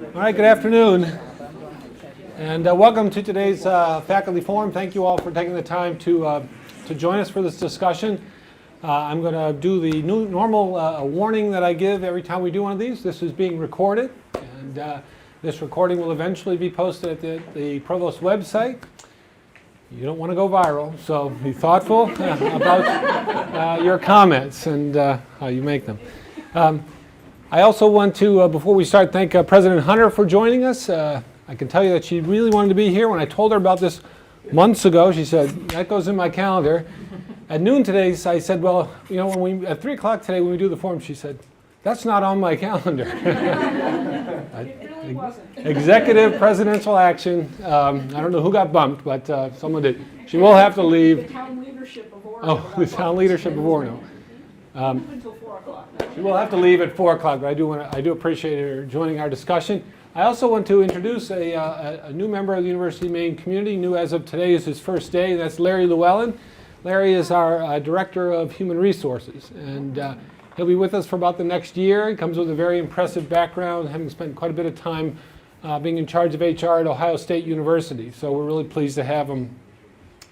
All right, good afternoon, and welcome to today's faculty forum. Thank you all for taking the time to join us for this discussion. I'm going to do the normal warning that I give every time we do one of these. This is being recorded, and this recording will eventually be posted at the Provost website. You don't want to go viral, so be thoughtful about your comments and how you make them. I also want to, before we start, thank President Hunter for joining us. I can tell you that she really wanted to be here. When I told her about this months ago, she said, that goes in my calendar. At noon today, I said, well, you know, at 3 o'clock today when we do the forum, she said, that's not on my calendar. It really wasn't. Executive presidential action. I don't know who got bumped, but someone did. She will have to leave. The town leadership of Oregon. Oh, the town leadership of Oregon. Until 4 o'clock. She will have to leave at 4 o'clock, but I do appreciate her joining our discussion. I also want to introduce a new member of the University of Maine community. New as of today is his first day. That's Larry Llewellyn. Larry is our Director of Human Resources, and he'll be with us for about the next year. He comes with a very impressive background, having spent quite a bit of time being in charge of HR at Ohio State University. So we're really pleased to have him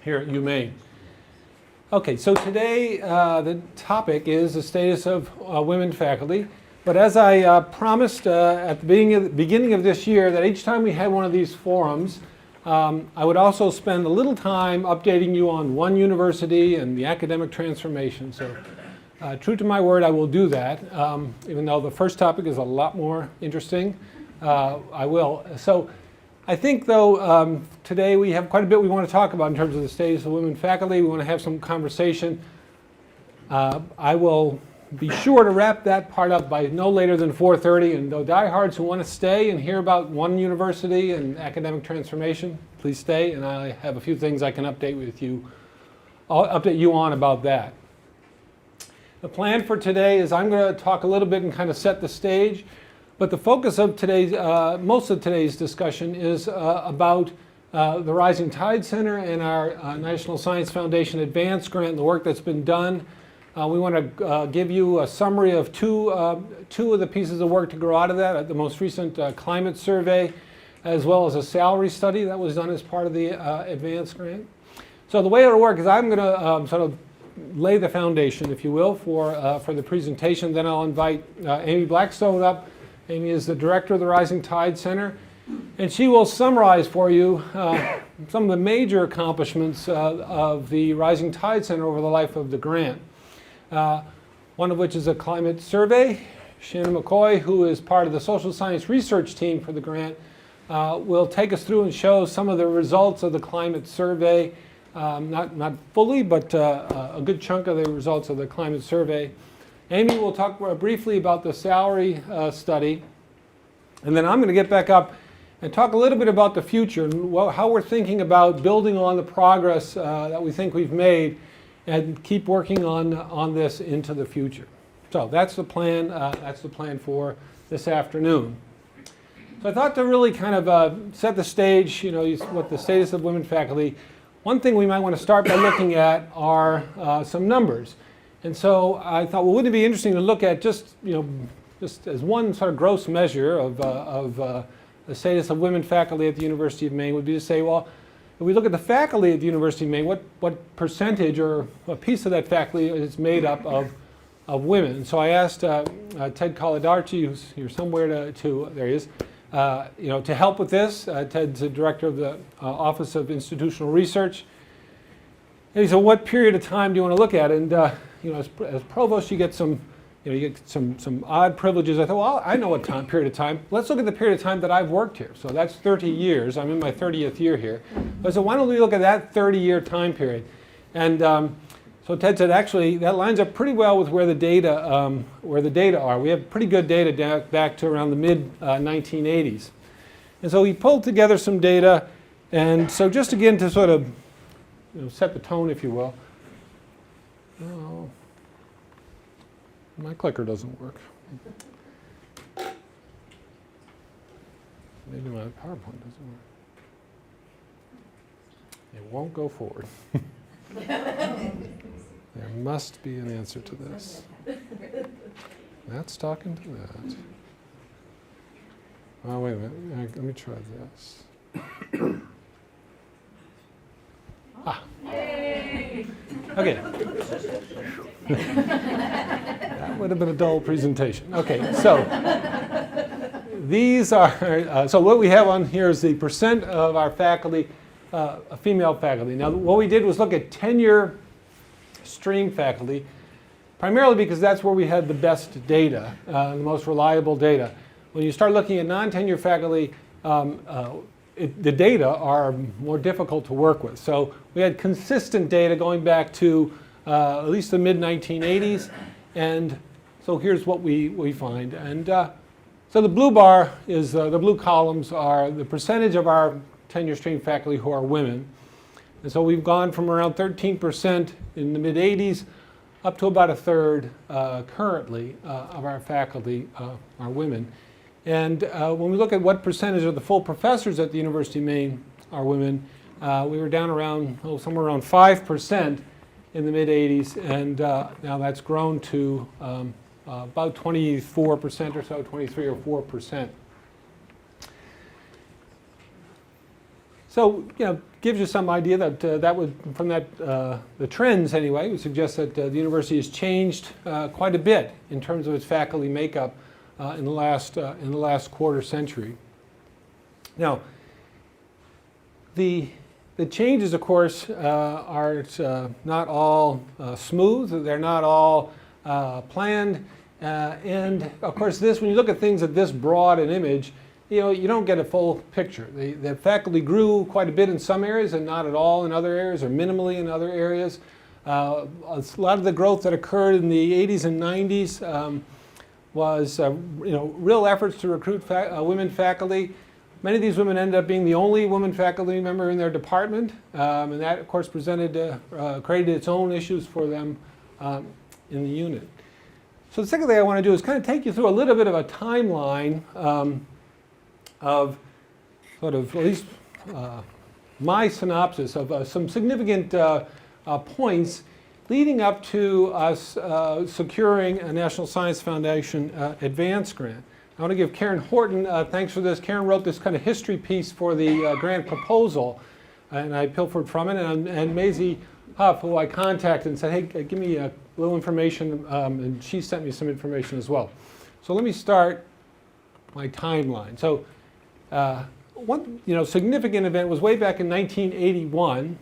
here at UMaine. Okay, so today the topic is the status of women faculty. But as I promised at the beginning of this year, that each time we had one of these forums, I would also spend a little time updating you on one university and the academic transformation. So true to my word, I will do that. Even though the first topic is a lot more interesting, I will. So I think, though, today we have quite a bit we want to talk about in terms of the status of women faculty. We want to have some conversation. I will be sure to wrap that part up by no later than 4:30. And though diehards who want to stay and hear about one university and academic transformation, please stay. And I have a few things I can update you on about that. The plan for today is I'm going to talk a little bit and kind of set the stage. But the focus of today's, most of today's discussion is about the Rising Tide Center and our National Science Foundation Advance Grant and the work that's been done. We want to give you a summary of two of the pieces of work to grow out of that, the most recent climate survey, as well as a salary study that was done as part of the Advance Grant. So the way it'll work is I'm going to sort of lay the foundation, if you will, for the presentation. Then I'll invite Amy Blackstone up. Amy is the director of the Rising Tide Center, and she will summarize for you some of the major accomplishments of the Rising Tide Center over the life of the grant. One of which is a climate survey. Shannon McCoy, who is part of the social science research team for the grant, will take us through and show some of the results of the climate survey. Not fully, but a good chunk of the results of the climate survey. Amy will talk briefly about the salary study, and then I'm going to get back up and talk a little bit about the future and how we're thinking about building on the progress that we think we've made and keep working on this into the future. So that's the plan. That's the plan for this afternoon. So I thought to really kind of set the stage, you know, what the status of women faculty. One thing we might want to start by looking at are some numbers. And so I thought, well, wouldn't it be interesting to look at just as one sort of gross measure of the status of women faculty at the University of Maine would be to say, well, if we look at the faculty at the University of Maine, what percentage or what piece of that faculty is made up of women? And so I asked Ted Coladarchi, who's here somewhere there he is, to help with this. Ted's the director of the Office of Institutional Research. And he said, what period of time do you want to look at? And as provost, you get some odd privileges. I thought, well, I know what period of time. Let's look at the period of time that I've worked here. So that's 30 years. I'm in my 30th year here. So why don't we look at that 30-year time period? And so Ted said, actually, that lines up pretty well with where the data are. We have pretty good data back to around the mid-1980s. And so he pulled together some data. And so just again to sort of set the tone, if you will. Oh, my clicker doesn't work. Maybe my PowerPoint doesn't work. It won't go forward. There must be an answer to this. That's talking to that. Oh, wait a minute. Let me try this. Yay! Okay. That would have been a dull presentation. Okay, so these are, so what we have on here is the percent of our faculty, female faculty. Now, what we did was look at tenure stream faculty, primarily because that's where we had the best data, the most reliable data. When you start looking at non-tenure faculty, the data are more difficult to work with. So we had consistent data going back to at least the mid-1980s, and so here's what we find. And so the blue bar is, the blue columns are the percentage of our tenure stream faculty who are women. And so we've gone from around 13% in the mid-80s up to about a third currently of our faculty are women. And when we look at what percentage of the full professors at the University of Maine are women, we were down around, somewhere around 5% in the mid-80s, and now that's grown to about 24% or so, 23 or 4%. So, gives you some idea that that would, from that, the trends anyway, would suggest that the university has changed quite a bit in terms of its faculty makeup in the last quarter century. Now, the changes, of course, are not all smooth. They're not all planned, and of course, when you look at things at this broad an image, you don't get a full picture. The faculty grew quite a bit in some areas and not at all in other areas, or minimally in other areas. A lot of the growth that occurred in the 80s and 90s was real efforts to recruit women faculty. Many of these women ended up being the only woman faculty member in their department, and that, of course, created its own issues for them in the unit. So the second thing I want to do is kind of take you through a little bit of a timeline of sort of at least my synopsis of some significant points leading up to us securing a National Science Foundation advance grant. I want to give Karen Horton thanks for this. Karen wrote this kind of history piece for the grant proposal, and I pilfered from it. And Maisie Huff, who I contacted and said, hey, give me a little information, and she sent me some information as well. So let me start my timeline. So one significant event was way back in 1981.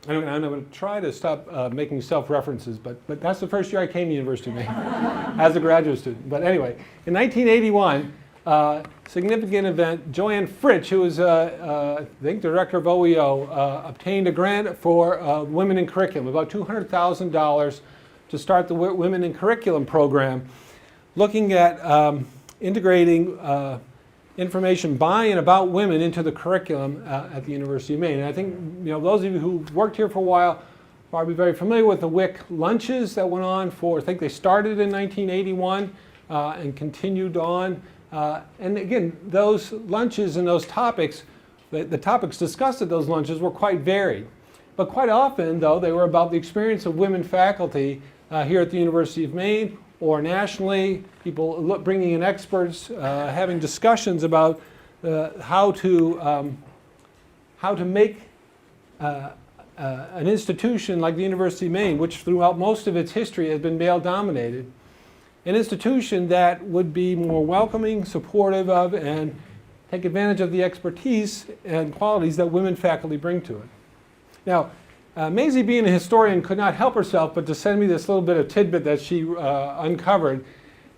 I'm going to try to stop making self-references, but that's the first year I came to University of Maine as a graduate student. But anyway, in 1981, significant event, Joanne Fritsch, who was, I think, director of OEO, obtained a grant for Women in Curriculum, about $200,000 to start the Women in Curriculum program, looking at integrating information by and about women into the curriculum at the University of Maine. And I think those of you who worked here for a while are probably very familiar with the WIC lunches that went on for, I think they started in 1981 and continued on. And again, those lunches and those topics, the topics discussed at those lunches were quite varied. But quite often, though, they were about the experience of women faculty here at the University of Maine, or nationally, people bringing in experts, having discussions about how to make an institution like the University of Maine, which throughout most of its history has been male-dominated, an institution that would be more welcoming, supportive of, and take advantage of the expertise and qualities that women faculty bring to it. Now, Maisie, being a historian, could not help herself but to send me this little bit of tidbit that she uncovered.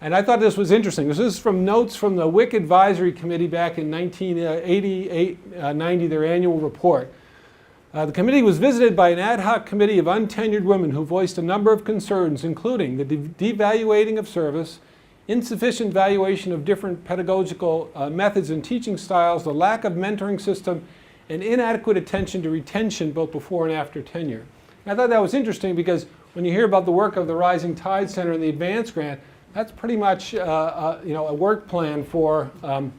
And I thought this was interesting. This is from notes from the WIC Advisory Committee back in 1988-90, their annual report. The committee was visited by an ad hoc committee of untenured women who voiced a number of concerns, including the devaluating of service, insufficient valuation of different pedagogical methods and teaching styles, the lack of mentoring system, and inadequate attention to retention both before and after tenure. And I thought that was interesting because when you hear about the work of the Rising Tide Center and the Advance Grant, that's pretty much a work plan for at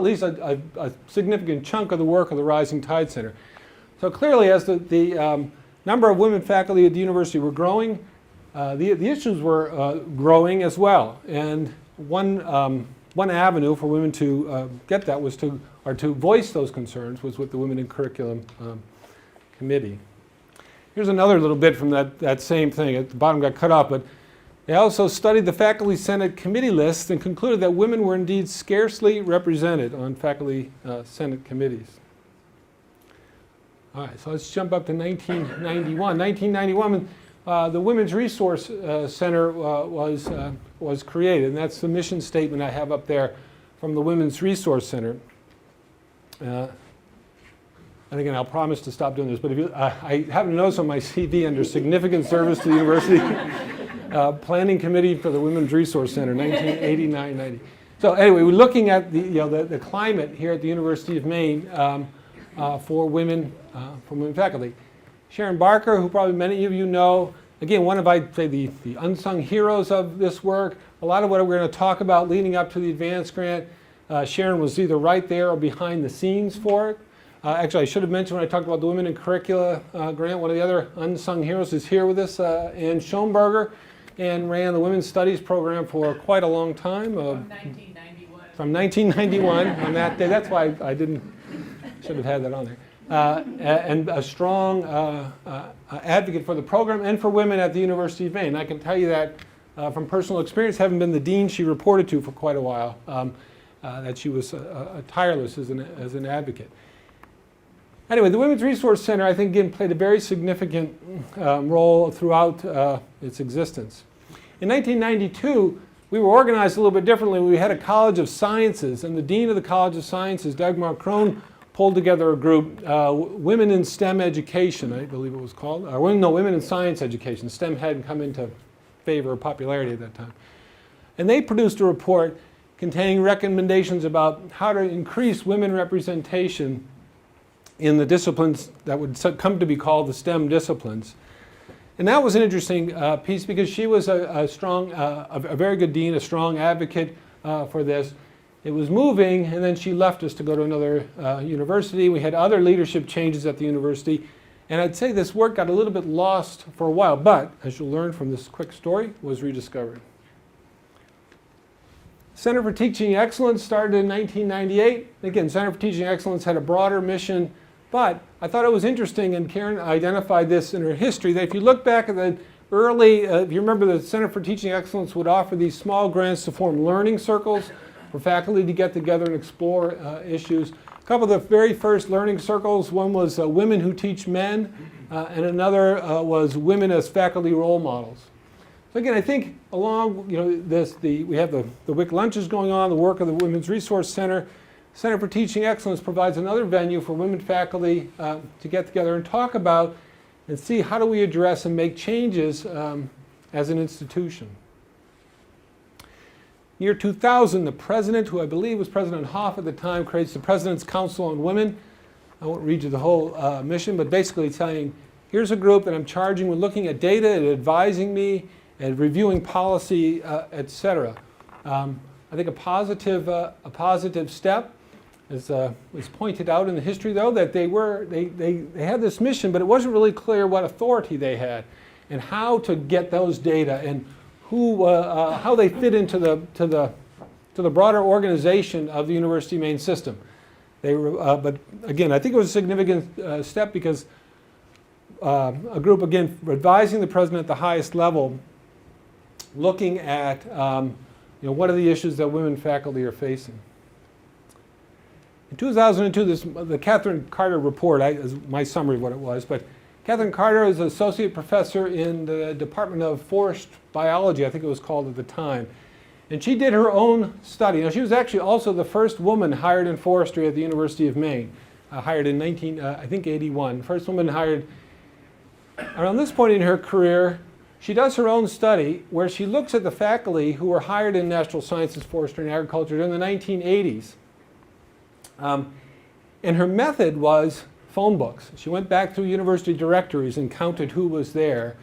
least a significant chunk of the work of the Rising Tide Center. So clearly, as the number of women faculty at the university were growing, the issues were growing as well. And one one avenue for women to get that was to voice those concerns was with the Women in Curriculum Committee. Here's another little bit from that same thing. At the bottom got cut off, but they also studied the Faculty Senate committee list and concluded that women were indeed scarcely represented on Faculty Senate committees. All right, so let's jump up to 1991. 1991, the Women's Resource Center was created, and that's the mission statement I have up there from the Women's Resource Center. And again, I'll promise to stop doing this, but if you, I have a notice on my CV under significant service to the university, Planning Committee for the Women's Resource Center, 1989-90. So anyway, we're looking at the climate here at the University of Maine for women faculty. Sharon Barker, who probably many of you know, again, one of, I'd say, the unsung heroes of this work. A lot of what we're going to talk about leading up to the advanced grant, Sharon was either right there or behind the scenes for it. Actually, I should have mentioned when I talked about the Women in Curricula grant, one of the other unsung heroes is here with us, Ann Schoenberger, and ran the Women's Studies program for quite a long time. From 1991. From 1991 on that day. That's why I should have had that on there. And a strong advocate for the program and for women at the University of Maine. I can tell you that from personal experience, having been the dean she reported to for quite a while, that she was tireless as an advocate. Anyway, the Women's Resource Center, I think, again, played a very significant role throughout its existence. In 1992, we were organized a little bit differently. We had a College of Sciences, and the dean of the College of Sciences, Dagmar Chrome, pulled together a group, Women in STEM Education, I believe it was called. Women in Science Education. STEM hadn't come into favor or popularity at that time. And they produced a report containing recommendations about how to increase women representation in the disciplines that would come to be called the STEM disciplines. And that was an interesting piece because she was a very good dean, a strong advocate for this. It was moving, and then she left us to go to another university. We had other leadership changes at the university, and I'd say this work got a little bit lost for a while, but as you'll learn from this quick story, was rediscovered. Center for Teaching Excellence started in 1998. Again, Center for Teaching Excellence had a broader mission, but I thought it was interesting, and Karen identified this in her history, that if you look back at the early, if you remember, the Center for Teaching Excellence would offer these small grants to form learning circles for faculty to get together and explore issues. A couple of the very first learning circles, one was Women Who Teach Men, and another was Women as Faculty Role Models. So again, I think along we have the WIC lunches going on, the work of the Women's Resource Center. Center for Teaching Excellence provides another venue for women faculty to get together and talk about and see how do we address and make changes as an institution. Year 2000, the president, who I believe was President Hoff at the time, creates the President's Council on Women. I won't read you the whole mission, but basically saying, here's a group that I'm charging with looking at data and advising me and reviewing policy, et cetera. I think a positive step is pointed out in the history, though, that they had this mission, but it wasn't really clear what authority they had and how to get those data and how they fit into the broader organization of the University of Maine system. But again, I think it was a significant step because a group, again, advising the president at the highest level, looking at what are the issues that women faculty are facing. In 2002, the Catherine Carter report is my summary of what it was, but Catherine Carter is an associate professor in the Department of Forest Biology, I think it was called at the time. And she did her own study. Now, she was actually also the first woman hired in forestry at the University of Maine, hired in 1981. First woman hired. Around this point in her career, she does her own study where she looks at the faculty who were hired in natural sciences, forestry, and agriculture during the 1980s. And her method was phone books. She went back through university directories and counted who was there.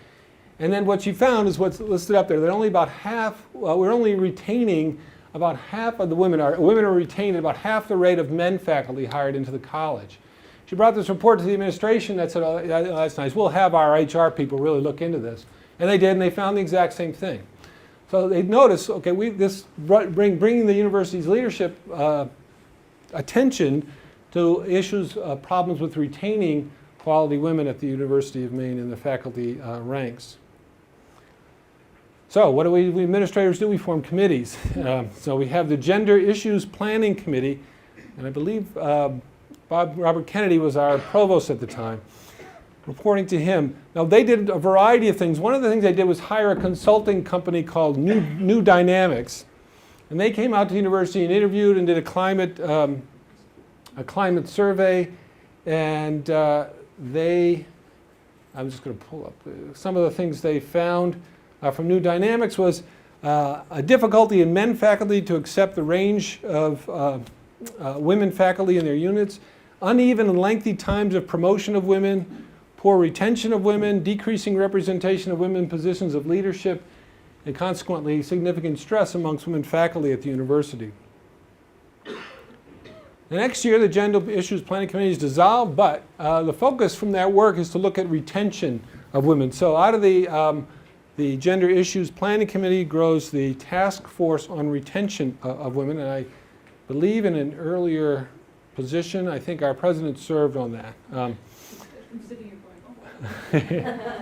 And then what she found is what's listed up there, that only about half, we're only retaining about half of the women are retained at about half the rate of men faculty hired into the college. She brought this report to the administration that said, oh, that's nice, we'll have our HR people really look into this. And they did, and they found the exact same thing. So they notice, okay, bringing the university's leadership attention to issues, problems with retaining quality women at the University of Maine in the faculty ranks. So what do we administrators do? We form committees. So we have the Gender Issues Planning Committee, and I believe Robert Kennedy was our provost at the time, reporting to him. Now they did a variety of things. One of the things they did was hire a consulting company called New Dynamics, and they came out to the university and interviewed and did a climate survey, and I'm just going to pull up some of the things they found from New Dynamics was a difficulty in men faculty to accept the range of women faculty in their units, uneven and lengthy times of promotion of women, poor retention of women, decreasing representation of women in positions of leadership, and consequently significant stress amongst women faculty at the university. The next year, the Gender Issues Planning Committee is dissolved, but the focus from that work is to look at retention of women. So out of the Gender Issues Planning Committee grows the Task Force on Retention of Women, and I believe in an earlier position, I think our president served on that. I'm sitting here going, oh.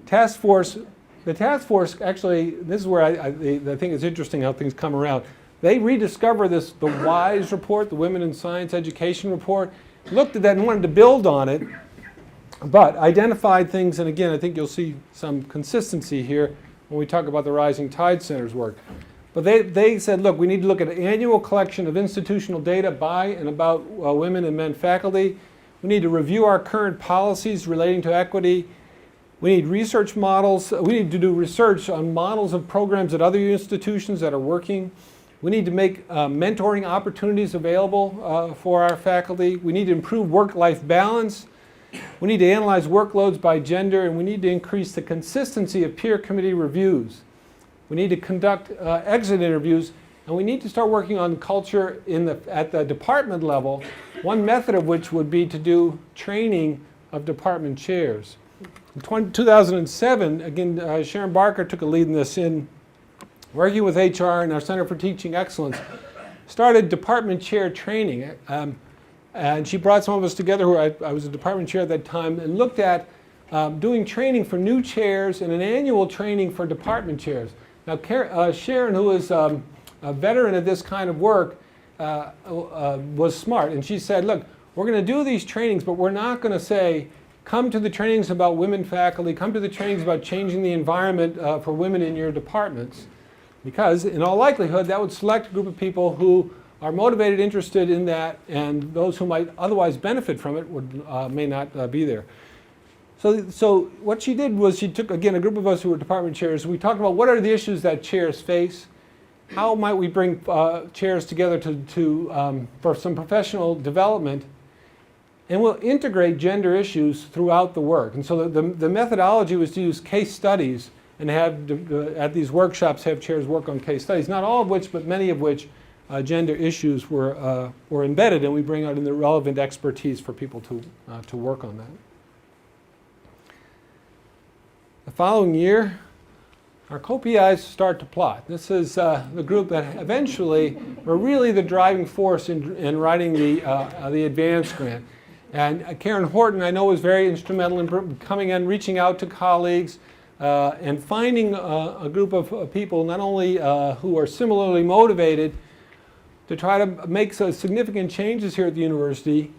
The task force actually, this is where I think it's interesting how things come around. They rediscover the WISE report, the Women in Science Education report, looked at that and wanted to build on it, but identified things, and again, I think you'll see some consistency here when we talk about the Rising Tide Center's work. But they said, look, we need to look at an annual collection of institutional data by and about women and men faculty. We need to review our current policies relating to equity. We need research models. We need to do research on models of programs at other institutions that are working. We need to make mentoring opportunities available for our faculty. We need to improve work-life balance. We need to analyze workloads by gender, and we need to increase the consistency of peer committee reviews. We need to conduct exit interviews, and we need to start working on culture at the department level, one method of which would be to do training of department chairs. In 2007, again, Sharon Barker took a lead in this in working with HR and our Center for Teaching Excellence, started department chair training. And she brought some of us together, who I was a department chair at that time, and looked at doing training for new chairs and an annual training for department chairs. Now, Sharon, who is a veteran of this kind of work, was smart. And she said, look, we're going to do these trainings, but we're not going to say, come to the trainings about women faculty, come to the trainings about changing the environment for women in your departments. Because in all likelihood, that would select a group of people who are motivated, interested in that, and those who might otherwise benefit from it may not be there. So what she did was she took, again, a group of us who were department chairs. We talked about what are the issues that chairs face, how might we bring chairs together for some professional development, and we'll integrate gender issues throughout the work. And so the methodology was to use case studies and have, at these workshops, have chairs work on case studies, not all of which, but many of which gender issues were embedded, and we bring out in the relevant expertise for people to work on that. The following year, our co-PIs start to plot. This is the group that eventually were really the driving force in writing the advanced grant. And Karen Horton, I know, was very instrumental in coming in, reaching out to colleagues, and finding a group of people not only who are similarly motivated to try to make some significant changes here at the university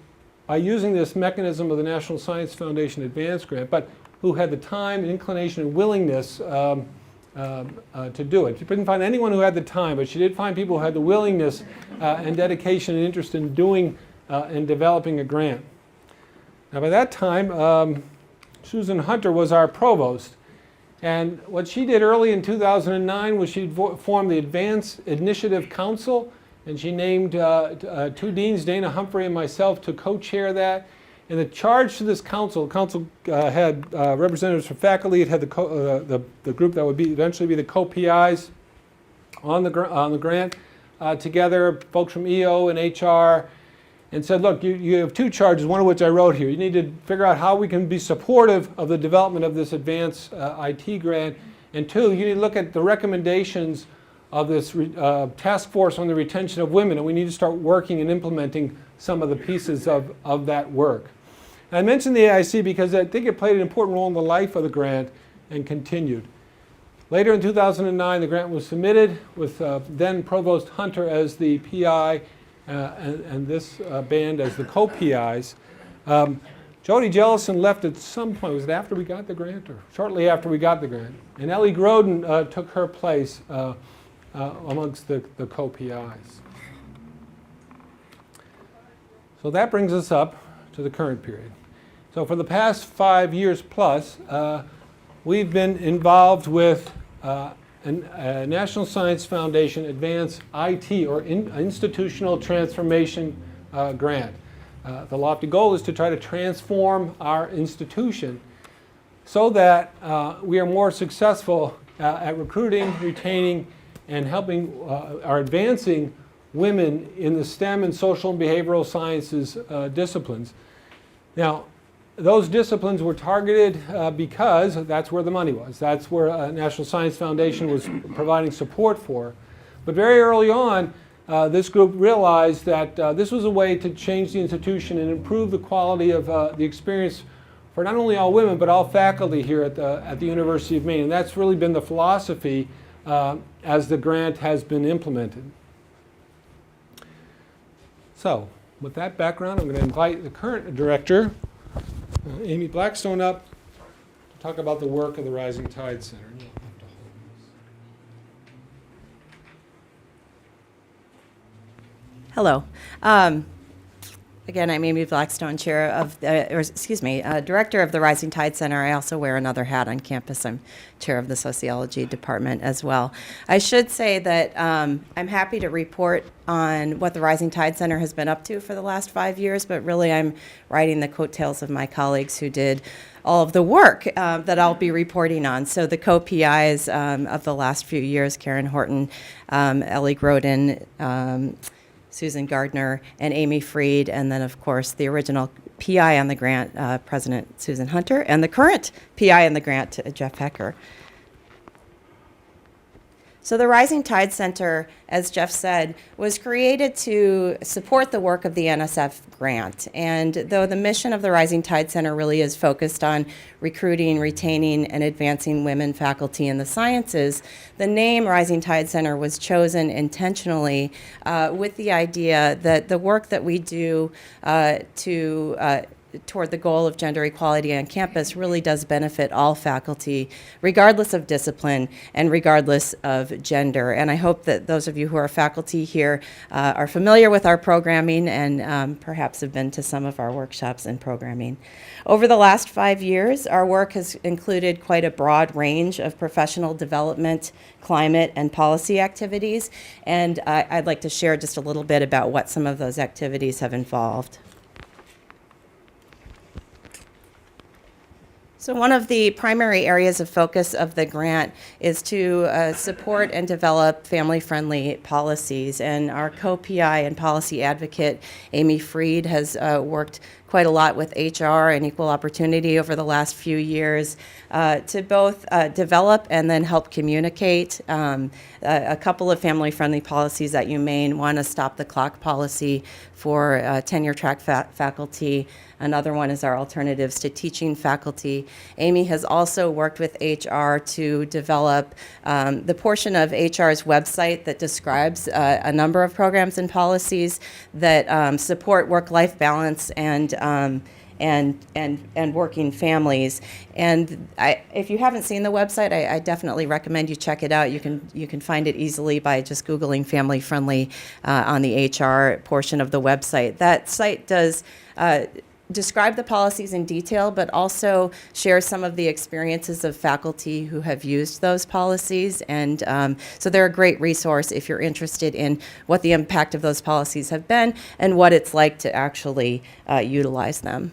by using this mechanism of the National Science Foundation Advanced Grant, but who had the time and inclination and willingness to do it. She didn't find anyone who had the time, but she did find people who had the willingness and dedication and interest in doing and developing a grant. Now by that time, Susan Hunter was our provost. And what she did early in 2009 was she formed the Advanced Initiative Council, and she named two deans, Dana Humphrey and myself, to co-chair that. And the charge to this council, the council had representatives from faculty. It had the group that would eventually be the co-PIs on the grant together, folks from EO and HR, and said, look, you have two charges, one of which I wrote here. You need to figure out how we can be supportive of the development of this advanced IT grant, And two, you need to look at the recommendations of this task force on the retention of women, and we need to start working and implementing some of the pieces of that work. And I mentioned the AIC because I think it played an important role in the life of the grant and continued. Later in 2009, the grant was submitted with then Provost Hunter as the PI and this band as the co-PIs. Jody Jellison left at some point. Was it after we got the grant or shortly after we got the grant? And Ellie Groden took her place amongst the co-PIs. So that brings us up to the current period. So for the past 5 years plus, we've been involved with a National Science Foundation Advanced IT or Institutional Transformation Grant. The lofty goal is to try to transform our institution so that we are more successful at recruiting, retaining, and helping or advancing women in the STEM and social and behavioral sciences disciplines. Now, those disciplines were targeted because that's where the money was. That's where National Science Foundation was providing support for. But very early on, this group realized that this was a way to change the institution and improve the quality of the experience for not only all women, but all faculty here at the University of Maine. And that's really been the philosophy as the grant has been implemented. So, with that background, I'm going to invite the current director, Amy Blackstone, up to talk about the work of the Rising Tide Center. Hello. Again, I'm Amy Blackstone, Director of the Rising Tide Center. I also wear another hat on campus. I'm Chair of the Sociology Department as well. I should say that I'm happy to report on what the Rising Tide Center has been up to for the last 5 years, but really I'm riding the coattails of my colleagues who did all of the work that I'll be reporting on. So the co-PIs of the last few years, Karen Horton, Ellie Groden, Susan Gardner, and Amy Freed, and then, of course, the original PI on the grant, President Susan Hunter, and the current PI on the grant, Jeff Hecker. So the Rising Tide Center, as Jeff said, was created to support the work of the NSF grant. And though the mission of the Rising Tide Center really is focused on recruiting, retaining, and advancing women faculty in the sciences, the name Rising Tide Center was chosen intentionally with the idea that the work that we do toward the goal of gender equality on campus really does benefit all faculty, regardless of discipline and regardless of gender. And I hope that those of you who are faculty here are familiar with our programming and perhaps have been to some of our workshops and programming. Over the last 5 years, our work has included quite a broad range of professional development, climate, and policy activities. And I'd like to share just a little bit about what some of those activities have involved. So one of the primary areas of focus of the grant is to support and develop family-friendly policies. And our co-PI and policy advocate, Amy Freed, has worked quite a lot with HR and equal opportunity over the last few years to both develop and then help communicate a couple of family-friendly policies at UMaine. One, a stop-the-clock policy for tenure-track faculty. Another one is our alternatives to teaching faculty. Amy has also worked with HR to develop the portion of HR's website that describes a number of programs and policies that support work-life balance and working families. And if you haven't seen the website, I definitely recommend you check it out. You can find it easily by just Googling family friendly on the HR portion of the website. That site does describe the policies in detail, but also share some of the experiences of faculty who have used those policies. And so they're a great resource if you're interested in what the impact of those policies have been and what it's like to actually utilize them.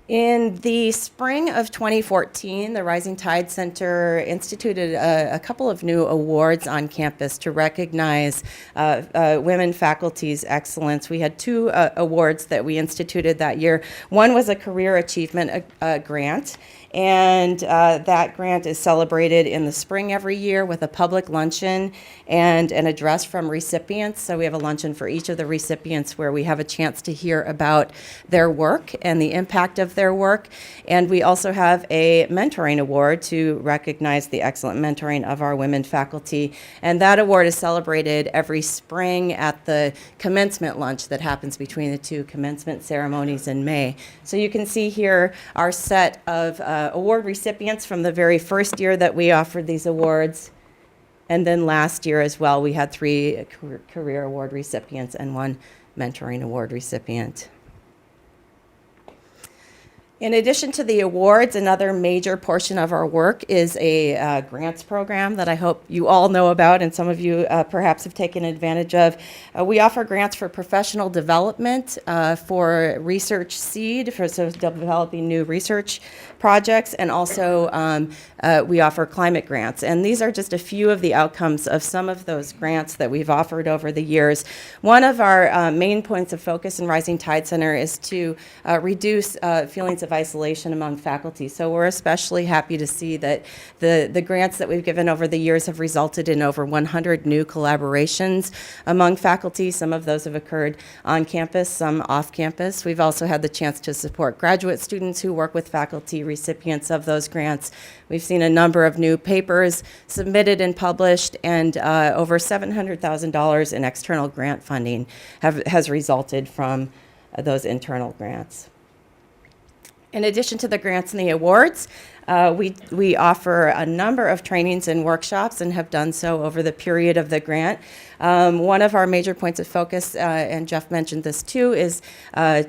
In the spring of 2014, the Rising Tide Center instituted a couple of new awards on campus to recognize women faculty's excellence. We had two awards that we instituted that year. One was a Career Achievement Grant, and that grant is celebrated in the spring every year with a public luncheon and an address from recipients. So we have a luncheon for each of the recipients where we have a chance to hear about their work and the impact of their work. And we also have a mentoring award to recognize the excellent mentoring of our women faculty. And that award is celebrated every spring at the commencement lunch that happens between the two commencement ceremonies in May. So you can see here our set of award recipients from the very first year that we offered these awards. And then last year as well, we had 3 career award recipients and 1 mentoring award recipient. In addition to the awards, another major portion of our work is a grants program that I hope you all know about and some of you perhaps have taken advantage of. We offer grants for professional development, for research seed, for developing new research projects, and also we offer climate grants. And these are just a few of the outcomes of some of those grants that we've offered over the years. One of our main points of focus in Rising Tide Center is to reduce feelings of isolation among faculty. So we're especially happy to see that the grants that we've given over the years have resulted in over 100 new collaborations among faculty. Some of those have occurred on campus, some off campus. We've also had the chance to support graduate students who work with faculty recipients of those grants. We've seen a number of new papers submitted and published, and over $700,000 in external grant funding has resulted from those internal grants. In addition to the grants and the awards, we offer a number of trainings and workshops and have done so over the period of the grant. One of our major points of focus, and Jeff mentioned this too, is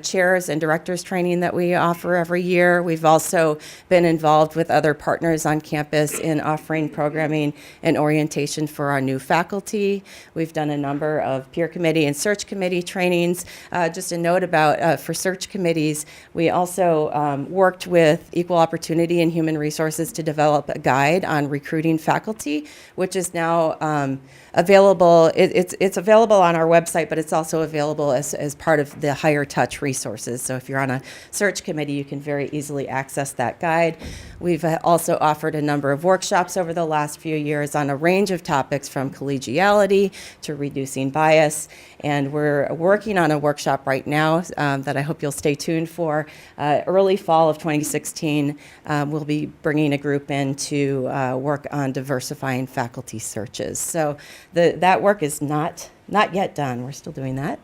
chairs and directors training that we offer every year. We've also been involved with other partners on campus in offering programming and orientation for our new faculty. We've done a number of peer committee and search committee trainings. Just a note about for search committees, we also worked with Equal Opportunity and Human Resources to develop a guide on recruiting faculty, which is now available. It's available on our website, but it's also available as part of the Higher Touch resources. So if you're on a search committee, you can very easily access that guide. We've also offered a number of workshops over the last few years on a range of topics from collegiality to reducing bias. And we're working on a workshop right now that I hope you'll stay tuned for. Early fall of 2016, we'll be bringing a group in to work on diversifying faculty searches. So that work is not yet done. We're still doing that.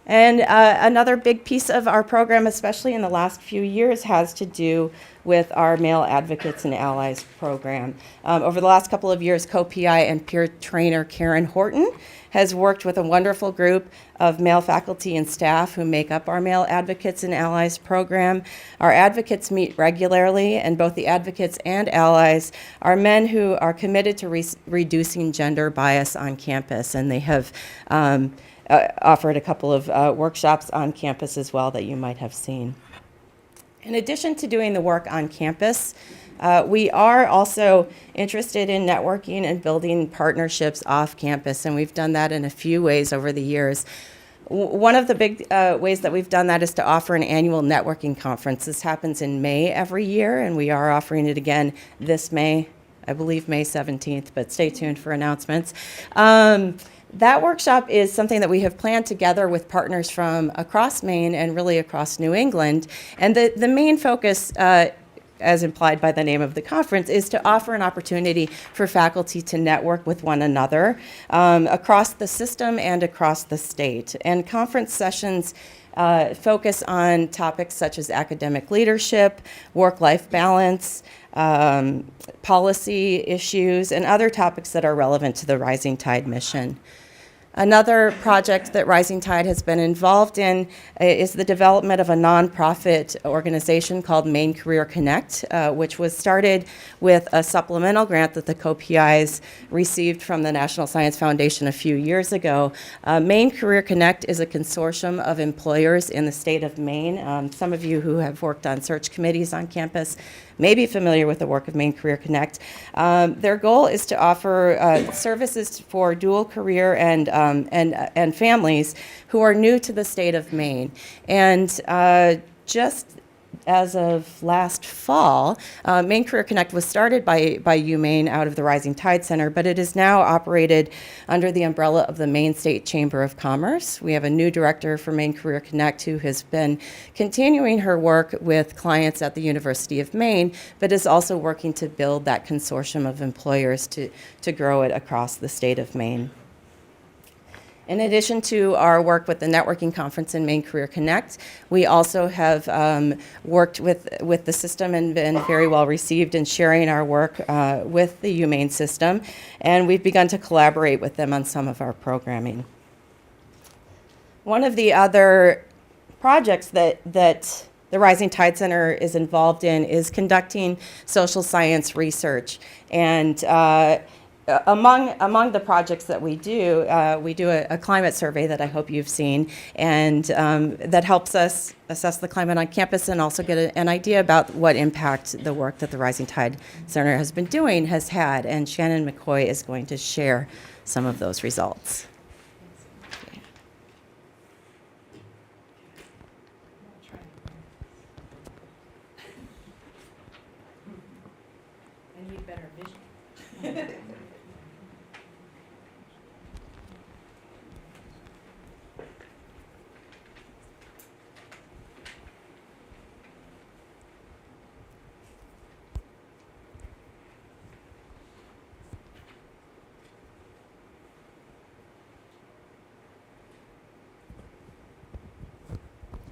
And another big piece of our program, especially in the last few years, has to do with our Male Advocates and Allies program. Over the last couple of years, co-PI and peer trainer Karen Horton has worked with a wonderful group of male faculty and staff who make up our Male Advocates and Allies program. Our advocates meet regularly, and both the advocates and allies are men who are committed to reducing gender bias on campus, and they have offered a couple of workshops on campus as well that you might have seen. In addition to doing the work on campus, we are also interested in networking and building partnerships off campus, and we've done that in a few ways over the years. One of the big ways that we've done that is to offer an annual networking conference. This happens in May every year, and we are offering it again this May, I believe May 17th, but stay tuned for announcements. That workshop is something that we have planned together with partners from across Maine and really across New England. And the main focus, as implied by the name of the conference, is to offer an opportunity for faculty to network with one another across the system and across the state. And conference sessions focus on topics such as academic leadership, work-life balance, policy issues, and other topics that are relevant to the Rising Tide mission. Another project that Rising Tide has been involved in is the development of a nonprofit organization called Maine Career Connect, which was started with a supplemental grant that the co-PIs received from the National Science Foundation a few years ago. Maine Career Connect is a consortium of employers in the state of Maine. Some of you who have worked on search committees on campus may be familiar with the work of Maine Career Connect. Their goal is to offer services for dual career and families who are new to the state of Maine. And just as of last fall, Maine Career Connect was started by UMaine out of the Rising Tide Center, but it is now operated under the umbrella of the Maine State Chamber of Commerce. We have a new director for Maine Career Connect who has been continuing her work with clients at the University of Maine, but is also working to build that consortium of employers to grow it across the state of Maine. In addition to our work with the networking conference in Maine Career Connect, we also have worked with the system and been very well received in sharing our work with the UMaine system, and we've begun to collaborate with them on some of our programming. One of the other projects that the Rising Tide Center is involved in is conducting social science research, and among the projects that we do a climate survey that I hope you've seen, and that helps us assess the climate on campus and also get an idea about what impact the work that the Rising Tide Center has been doing has had. And Shannon McCoy is going to share some of those results. I need better vision.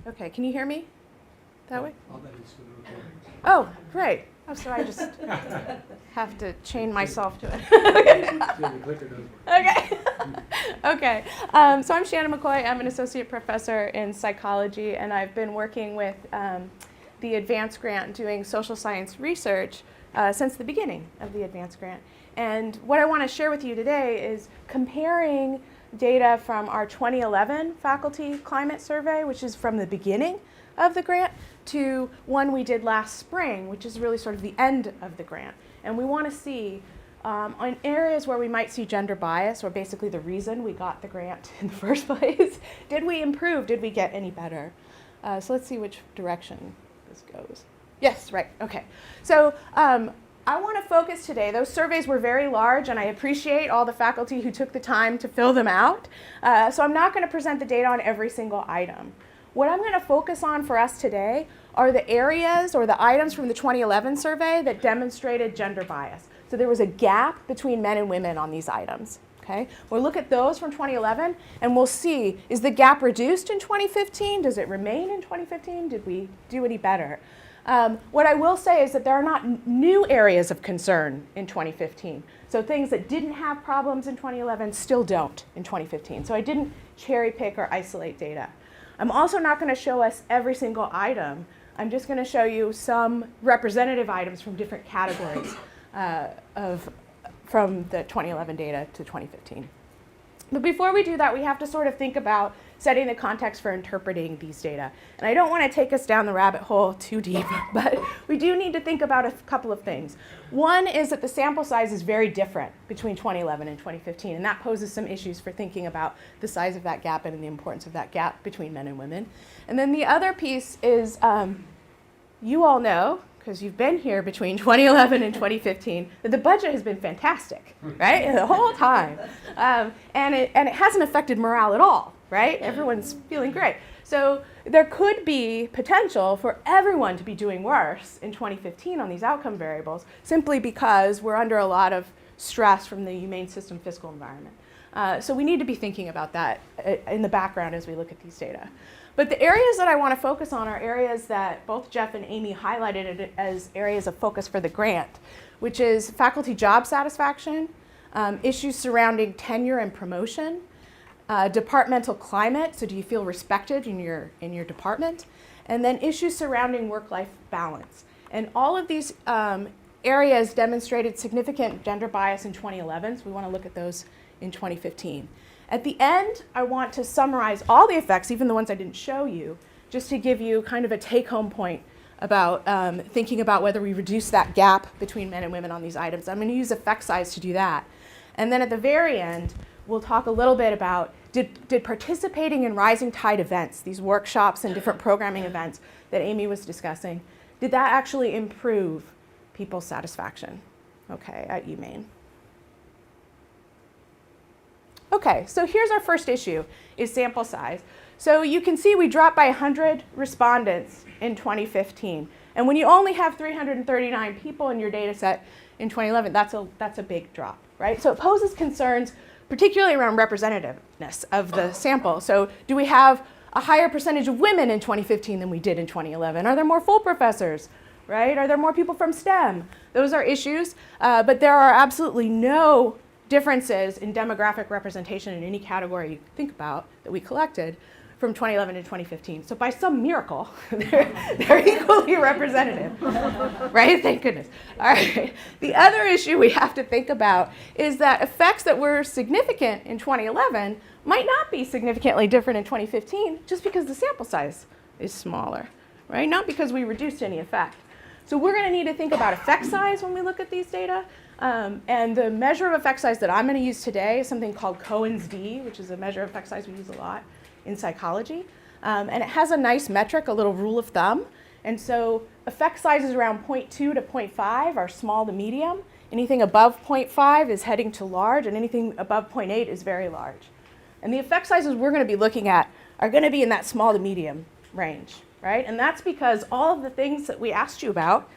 Okay, can you hear me that way? All that is for the recording. Oh, great. Oh, so I just have to chain myself to it. Yeah, the clicker does work. Okay. Okay. So I'm Shannon McCoy. I'm an associate professor in psychology, and I've been working with the Advanced Grant doing social science research since the beginning of the Advanced Grant. And what I want to share with you today is comparing data from our 2011 faculty climate survey, which is from the beginning of the grant, to one we did last spring, which is really sort of the end of the grant. And we want to see on areas where we might see gender bias, or basically the reason we got the grant in the first place, did we improve? Did we get any better? So let's see which direction this goes. Yes, right, okay. So I want to focus today, those surveys were very large, and I appreciate all the faculty who took the time to fill them out. So I'm not going to present the data on every single item. What I'm going to focus on for us today are the areas or the items from the 2011 survey that demonstrated gender bias. So there was a gap between men and women on these items. Okay? We'll look at those from 2011, and we'll see, is the gap reduced in 2015? Does it remain in 2015? Did we do any better? What I will say is that there are not new areas of concern in 2015. So things that didn't have problems in 2011 still don't in 2015. So I didn't cherry pick or isolate data. I'm also not going to show us every single item. I'm just going to show you some representative items from different categories from the 2011 data to 2015. But before we do that, we have to sort of think about setting the context for interpreting these data. And I don't want to take us down the rabbit hole too deep, but we do need to think about a couple of things. One is that the sample size is very different between 2011 and 2015, and that poses some issues for thinking about the size of that gap and the importance of that gap between men and women. And then the other piece is, you all know, because you've been here between 2011 and 2015, that the budget has been fantastic, right? The whole time. And it hasn't affected morale at all, right? Everyone's feeling great. So there could be potential for everyone to be doing worse in 2015 on these outcome variables, simply because we're under a lot of stress from the UMaine system fiscal environment. So we need to be thinking about that in the background as we look at these data. But the areas that I want to focus on are areas that both Jeff and Amy highlighted as areas of focus for the grant, which is faculty job satisfaction, issues surrounding tenure and promotion, departmental climate, so do you feel respected in your department, and then issues surrounding work-life balance. And all of these areas demonstrated significant gender bias in 2011, so we want to look at those in 2015. At the end, I want to summarize all the effects, even the ones I didn't show you, just to give you kind of a take-home point about thinking about whether we reduce that gap between men and women on these items. I'm going to use effect size to do that. And then at the very end, we'll talk a little bit about did participating in rising tide events, these workshops and different programming events that Amy was discussing, did that actually improve people's satisfaction, okay, at UMaine? Okay, so here's our first issue, is sample size. So you can see we dropped by 100 respondents in 2015. And when you only have 339 people in your data set in 2011, that's a big drop, right? So it poses concerns, particularly around representativeness of the sample. So do we have a higher percentage of women in 2015 than we did in 2011? Are there more full professors, right? Are there more people from STEM? Those are issues, but there are absolutely no differences in demographic representation in any category you think about that we collected from 2011 to 2015. So by some miracle, they're equally representative, right? Thank goodness. All right. The other issue we have to think about is that effects that were significant in 2011 might not be significantly different in 2015 just because the sample size is smaller, right? Not because we reduced any effect. So we're going to need to think about effect size when we look at these data. And the measure of effect size that I'm going to use today is something called Cohen's d, which is a measure of effect size we use a lot in psychology. And it has a nice metric, a little rule of thumb. And so effect sizes around 0.2 to 0.5 are small to medium. Anything above 0.5 is heading to large, and anything above 0.8 is very large. And the effect sizes we're going to be looking at are going to be in that small to medium range, right? And that's because all of the things that we asked you about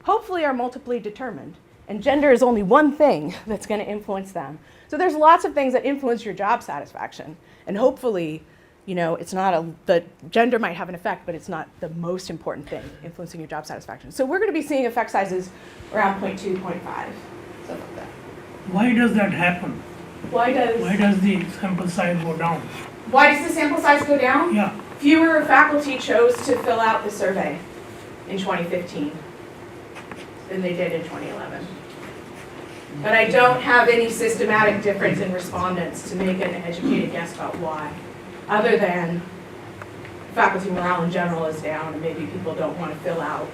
hopefully are multiply determined. And gender is only one thing that's going to influence them. So there's lots of things that influence your job satisfaction. And hopefully, you know, it's not the gender might have an effect, but it's not the most important thing influencing your job satisfaction. So we're going to be seeing effect sizes around 0.2, 0.5, stuff like that. Why does that happen? Why does the sample size go down? Why does the sample size go down? Yeah. Fewer faculty chose to fill out the survey in 2015 than they did in 2011. But I don't have any systematic difference in respondents to make an educated guess about why, other than faculty morale in general is down and maybe people don't want to fill out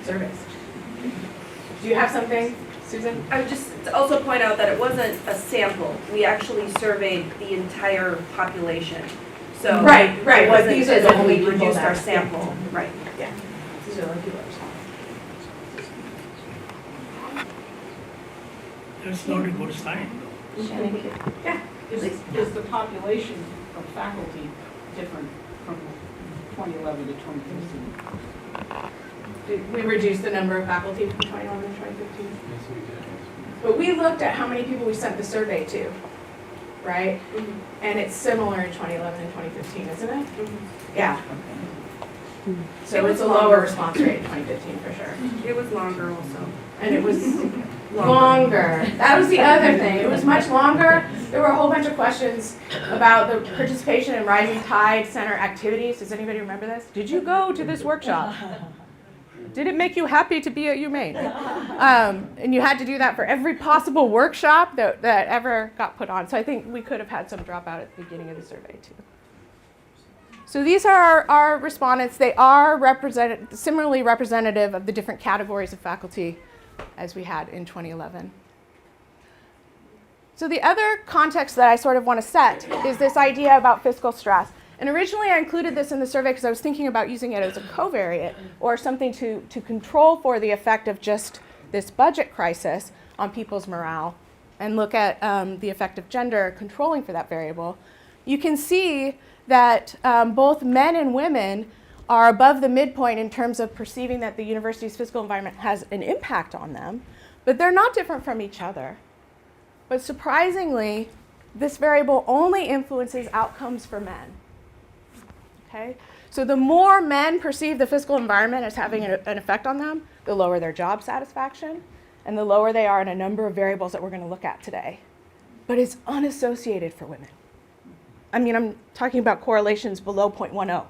surveys. Do you have something, Susan? I would just also point out that it wasn't a sample. We actually surveyed the entire population. So Right. It wasn't These are as the if only we people reduced that- our sample. Right. Yeah. These are the only people that respond. That's not a good sign. Yeah. Is the population of faculty different from 2011 to 2015? Did we reduce the number of faculty from 2011 to 2015? Yes, we did. But we looked at how many people we sent the survey to, right? And it's similar in 2011 and 2015, isn't it? Yeah. So it's a lower response rate in 2015 for sure. It was longer also. And it was longer. That was the other thing. It was much longer. There were a whole bunch of questions about the participation in Rising Tide Center activities. Does anybody remember this? Did you go to this workshop? Did it make you happy to be at UMaine? And you had to do that for every possible workshop that ever got put on. So I think we could have had some dropout at the beginning of the survey too. So these are our respondents. They are similarly representative of the different categories of faculty as we had in 2011. So the other context that I sort of want to set is this idea about fiscal stress. And originally I included this in the survey because I was thinking about using it as a covariate or something to control for the effect of just this budget crisis on people's morale and look at the effect of gender controlling for that variable. You can see that both men and women are above the midpoint in terms of perceiving that the university's fiscal environment has an impact on them, but they're not different from each other. But surprisingly, this variable only influences outcomes for men. Okay? So the more men perceive the fiscal environment as having an effect on them, the lower their job satisfaction, and the lower they are in a number of variables that we're going to look at today. But it's unassociated for women. I'm talking about correlations below 0.10,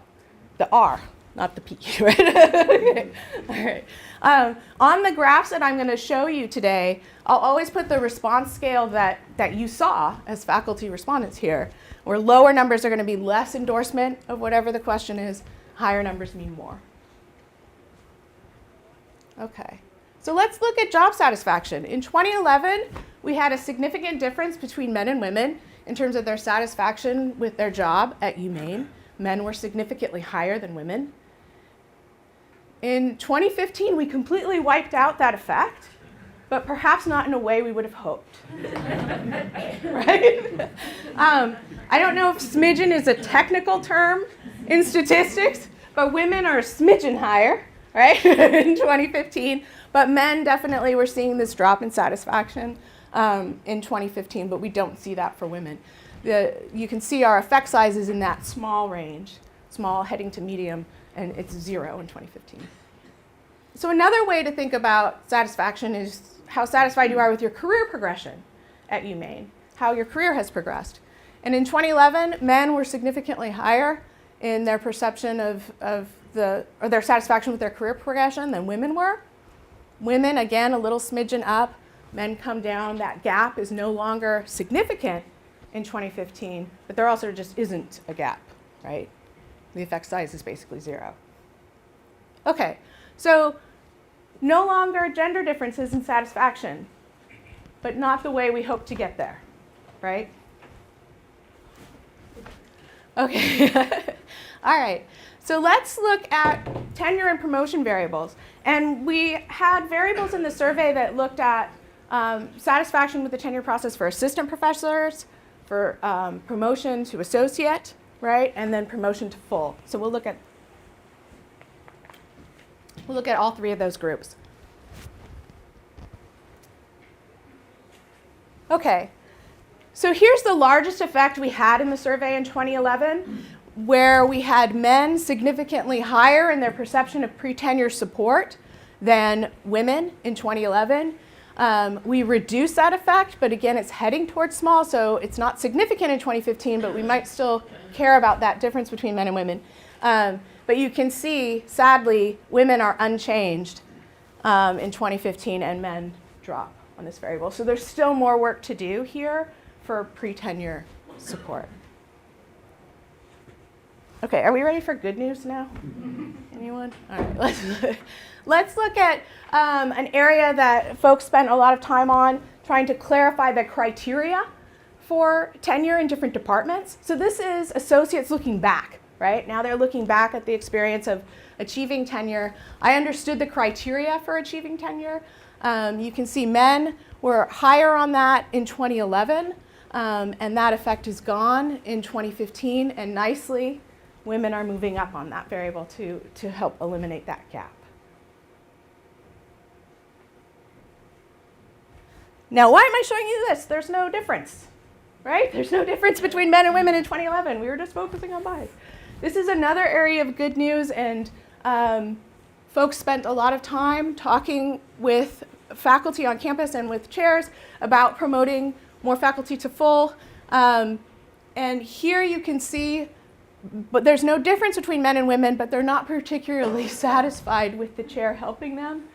the R, not the P, right? Okay. All right. On the graphs that I'm going to show you today, I'll always put the response scale that you saw as faculty respondents here, where lower numbers are going to be less endorsement of whatever the question is, higher numbers mean more. Okay. So let's look at job satisfaction. In 2011, we had a significant difference between men and women in terms of their satisfaction with their job at UMaine. Men were significantly higher than women. In 2015, we completely wiped out that effect, but perhaps not in a way we would have hoped. Right? I don't know if smidgen is a technical term in statistics, but women are a smidgen higher, right, in 2015. But men definitely were seeing this drop in satisfaction in 2015, but we don't see that for women. You can see our effect size is in that small range, small heading to medium, and it's 0 in 2015. So another way to think about satisfaction is how satisfied you are with your career progression at UMaine, how your career has progressed. And in 2011, men were significantly higher in their perception or their satisfaction with their career progression than women were. Women, again, a little smidgen up. Men come down. That gap is no longer significant in 2015, but there also just isn't a gap, right? The effect size is basically 0. Okay, so no longer gender differences in satisfaction, but not the way we hope to get there, right? Okay, all right. So let's look at tenure and promotion variables. And we had variables in the survey that looked at satisfaction with the tenure process for assistant professors, for promotion to associate, right, and then promotion to full. So we'll look at all 3 of those groups. Okay, so here's the largest effect we had in the survey in 2011, where we had men significantly higher in their perception of pre-tenure support than women in 2011. We reduced that effect, but again, it's heading towards small, so it's not significant in 2015, but we might still care about that difference between men and women. But you can see, sadly, women are unchanged in 2015, and men drop on this variable. So there's still more work to do here for pre-tenure support. Okay, are we ready for good news now? Anyone? All right, let's look at an area that folks spent a lot of time on, trying to clarify the criteria for tenure in different departments. So this is associates looking back, right? Now they're looking back at the experience of achieving tenure. I understood the criteria for achieving tenure. You can see men were higher on that in 2011, and that effect is gone in 2015, and nicely, women are moving up on that variable to help eliminate that gap. Now, why am I showing you this? There's no difference, right? There's no difference between men and women in 2011. We were just focusing on bias. This is another area of good news, and folks spent a lot of time talking with faculty on campus and with chairs about promoting more faculty to full. And here you can see, but there's no difference between men and women, but they're not particularly satisfied with the chair helping them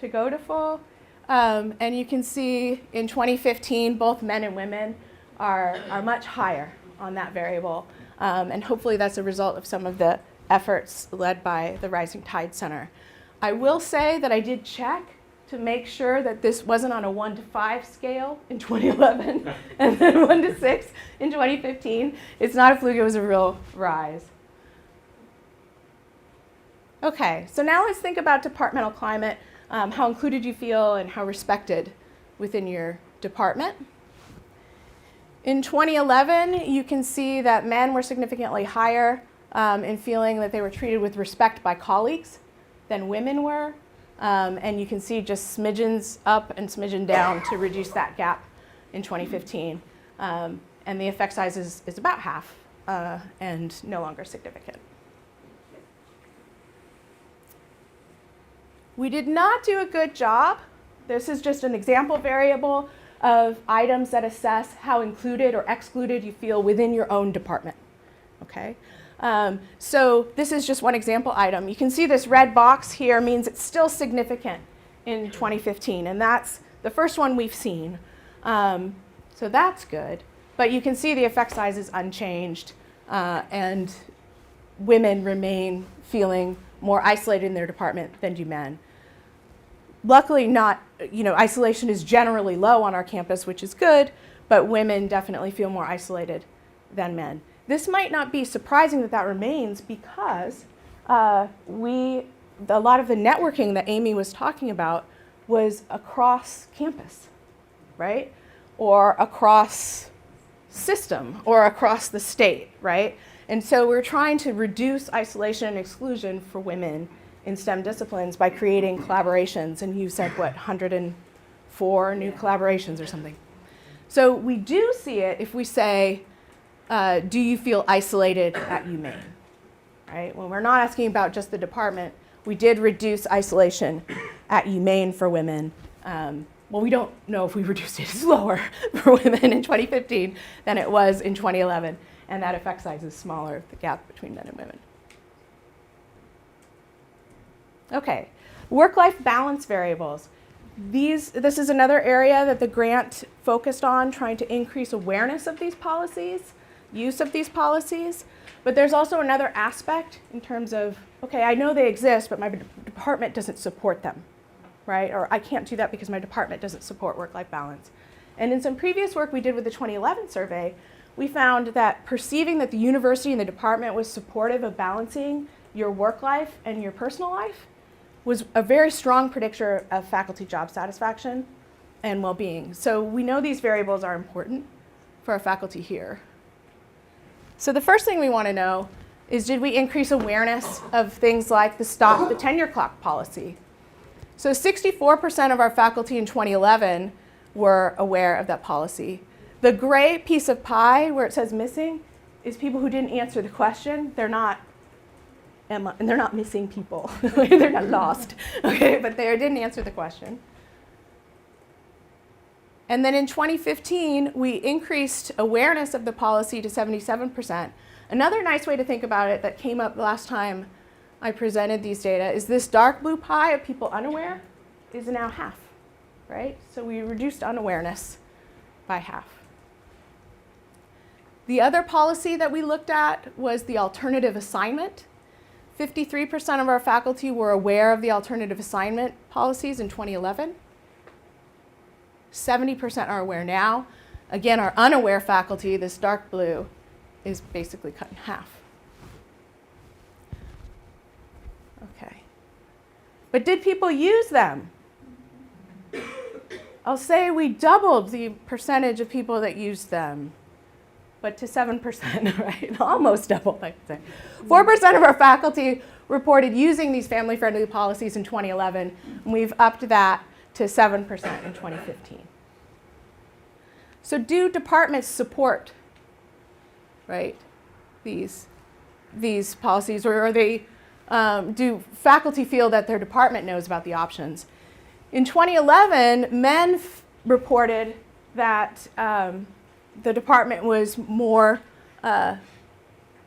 to go to full. And you can see in 2015, both men and women are much higher on that variable. And hopefully that's a result of some of the efforts led by the Rising Tide Center. I will say that I did check to make sure that this wasn't on a 1 to 5 scale in 2011 and then 1 to 6 in 2015. It's not a fluke, it was a real rise. Okay, so now let's think about departmental climate, how included you feel and how respected within your department. In 2011, you can see that men were significantly higher in feeling that they were treated with respect by colleagues than women were. And you can see just smidgens up and smidgen down to reduce that gap in 2015. And the effect size is about half and no longer significant. We did not do a good job. This is just an example variable of items that assess how included or excluded you feel within your own department. Okay? So this is just one example item. You can see this red box here means it's still significant in 2015, and that's the first one we've seen. So that's good. But you can see the effect size is unchanged, and women remain feeling more isolated in their department than do men. Luckily not, isolation is generally low on our campus, which is good, but women definitely feel more isolated than men. This might not be surprising that that remains because a lot of the networking that Amy was talking about was across campus, right? Or across system, or across the state, right? And so we're trying to reduce isolation and exclusion for women in STEM disciplines by creating collaborations. And you said, what, 104 new collaborations or something. So we do see it if we say, do you feel isolated at UMaine, right? When we're not asking about just the department, we did reduce isolation at UMaine for women. Well, we don't know if we reduced it slower for women in 2015 than it was in 2011, and that effect size is smaller, the gap between men and women. Okay, work-life balance variables. This is another area that the grant focused on, trying to increase awareness of these policies, use of these policies, but there's also another aspect in terms of, okay, I know they exist, but my department doesn't support them. Right? Or I can't do that because my department doesn't support work-life balance. And in some previous work we did with the 2011 survey, we found that perceiving that the university and the department was supportive of balancing your work life and your personal life was a very strong predictor of faculty job satisfaction and well-being. So we know these variables are important for our faculty here. So the first thing we want to know is, did we increase awareness of things like the stop the tenure clock policy? So 64% of our faculty in 2011 were aware of that policy. The gray piece of pie where it says missing is people who didn't answer the question. They're not Emma, and they're not missing people. They're not lost, okay? But they didn't answer the question. And then in 2015, we increased awareness of the policy to 77%. Another nice way to think about it that came up last time I presented these data is this dark blue pie of people unaware is now half, right? So we reduced unawareness by half. The other policy that we looked at was the alternative assignment. 53% of our faculty were aware of the alternative assignment policies in 2011. 70% are aware now. Again, our unaware faculty, this dark blue, is basically cut in half. Okay. But did people use them? I'll say we doubled the percentage of people that used them, but to 7%, right? Almost doubled, I'd say. 4% of our faculty reported using these family-friendly policies in 2011, and we've upped that to 7% in 2015. So do departments support, right, these policies, or are they, do faculty feel that their department knows about the options? In 2011, men reported that the department was more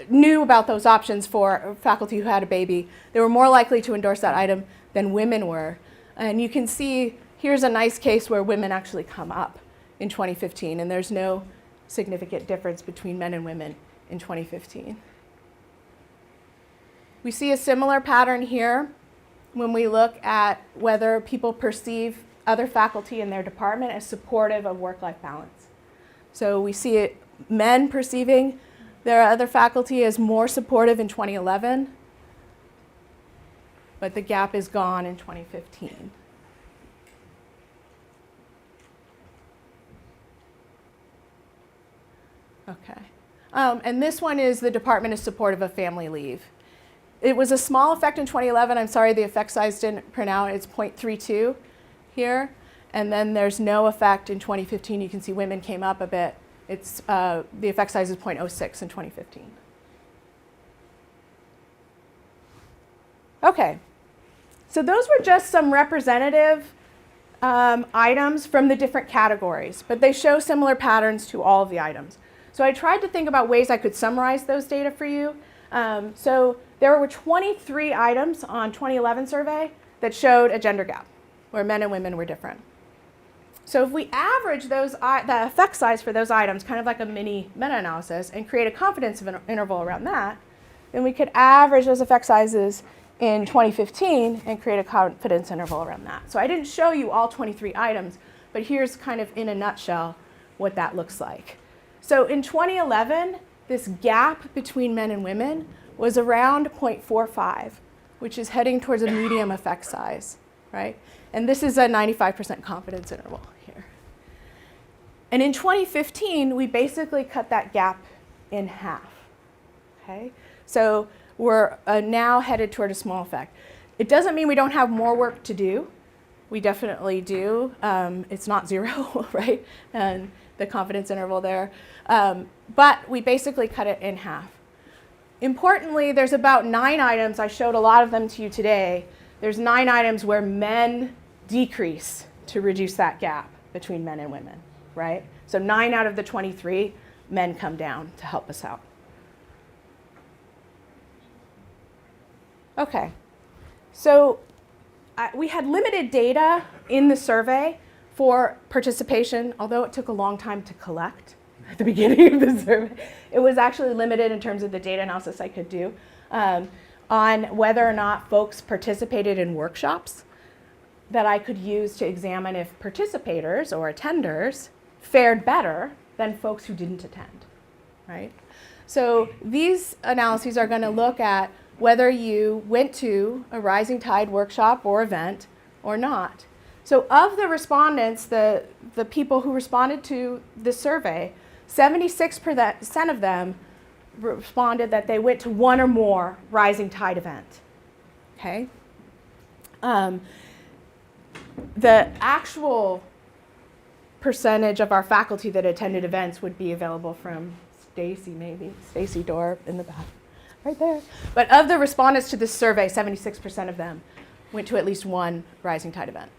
knew about those options for faculty who had a baby. They were more likely to endorse that item than women were. And you can see here's a nice case where women actually come up in 2015, and there's no significant difference between men and women in 2015. We see a similar pattern here when we look at whether people perceive other faculty in their department as supportive of work-life balance. So we see it, men perceiving their other faculty as more supportive in 2011, but the gap is gone in 2015. Okay. And this one is the department is supportive of family leave. It was a small effect in 2011. I'm sorry, the effect size didn't print out. It's 0.32 here. And then there's no effect in 2015. You can see women came up a bit. It's, the effect size is 0.06 in 2015. Okay. So those were just some representative items from the different categories, but they show similar patterns to all of the items. So I tried to think about ways I could summarize those data for you. So there were 23 items on 2011 survey that showed a gender gap, where men and women were different. So if we average those, the effect size for those items, kind of like a mini meta-analysis, and create a confidence interval around that, then we could average those effect sizes in 2015 and create a confidence interval around that. So I didn't show you all 23 items, but here's kind of in a nutshell what that looks like. So in 2011, this gap between men and women was around 0.45, which is heading towards a medium effect size, right? And this is a 95% confidence interval here. And in 2015, we basically cut that gap in half, okay? So we're now headed toward a small effect. It doesn't mean we don't have more work to do. We definitely do. It's not zero, right? And the confidence interval there. But we basically cut it in half. Importantly, there's about 9 items. I showed a lot of them to you today. There's 9 items where men decrease to reduce that gap between men and women, right? So 9 out of the 23 men come down to help us out. Okay, so we had limited data in the survey for participation, although it took a long time to collect at the beginning of the survey. It was actually limited in terms of the data analysis I could do on whether or not folks participated in workshops that I could use to examine if participators or attenders fared better than folks who didn't attend, right? So these analyses are going to look at whether you went to a Rising Tide workshop or event or not. So of the respondents, the people who responded to this survey, 76% of them responded that they went to one or more Rising Tide event, okay? The actual percentage of our faculty that attended events would be available from Stacy Dorr in the back, right there. But of the respondents to this survey, 76% of them went to at least one Rising Tide event.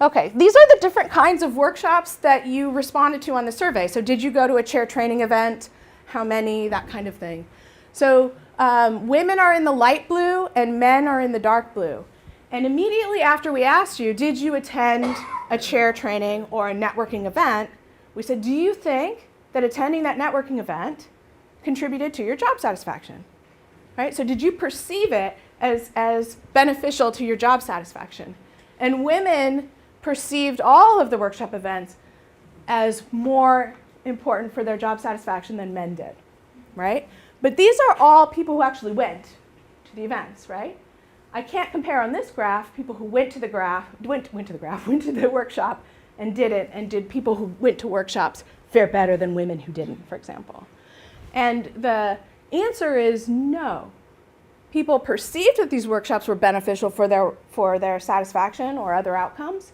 Okay, these are the different kinds of workshops that you responded to on the survey. So did you go to a chair training event? How many? That kind of thing. So women are in the light blue and men are in the dark blue. And immediately after we asked you, did you attend a chair training or a networking event, we said, do you think that attending that networking event contributed to your job satisfaction? Right? So did you perceive it as beneficial to your job satisfaction? And women perceived all of the workshop events as more important for their job satisfaction than men did, right? But these are all people who actually went to the events, right? I can't compare on this graph people who went to the workshop and did it, and did people who went to workshops fare better than women who didn't, for example. And the answer is no. People perceived that these workshops were beneficial for their satisfaction or other outcomes,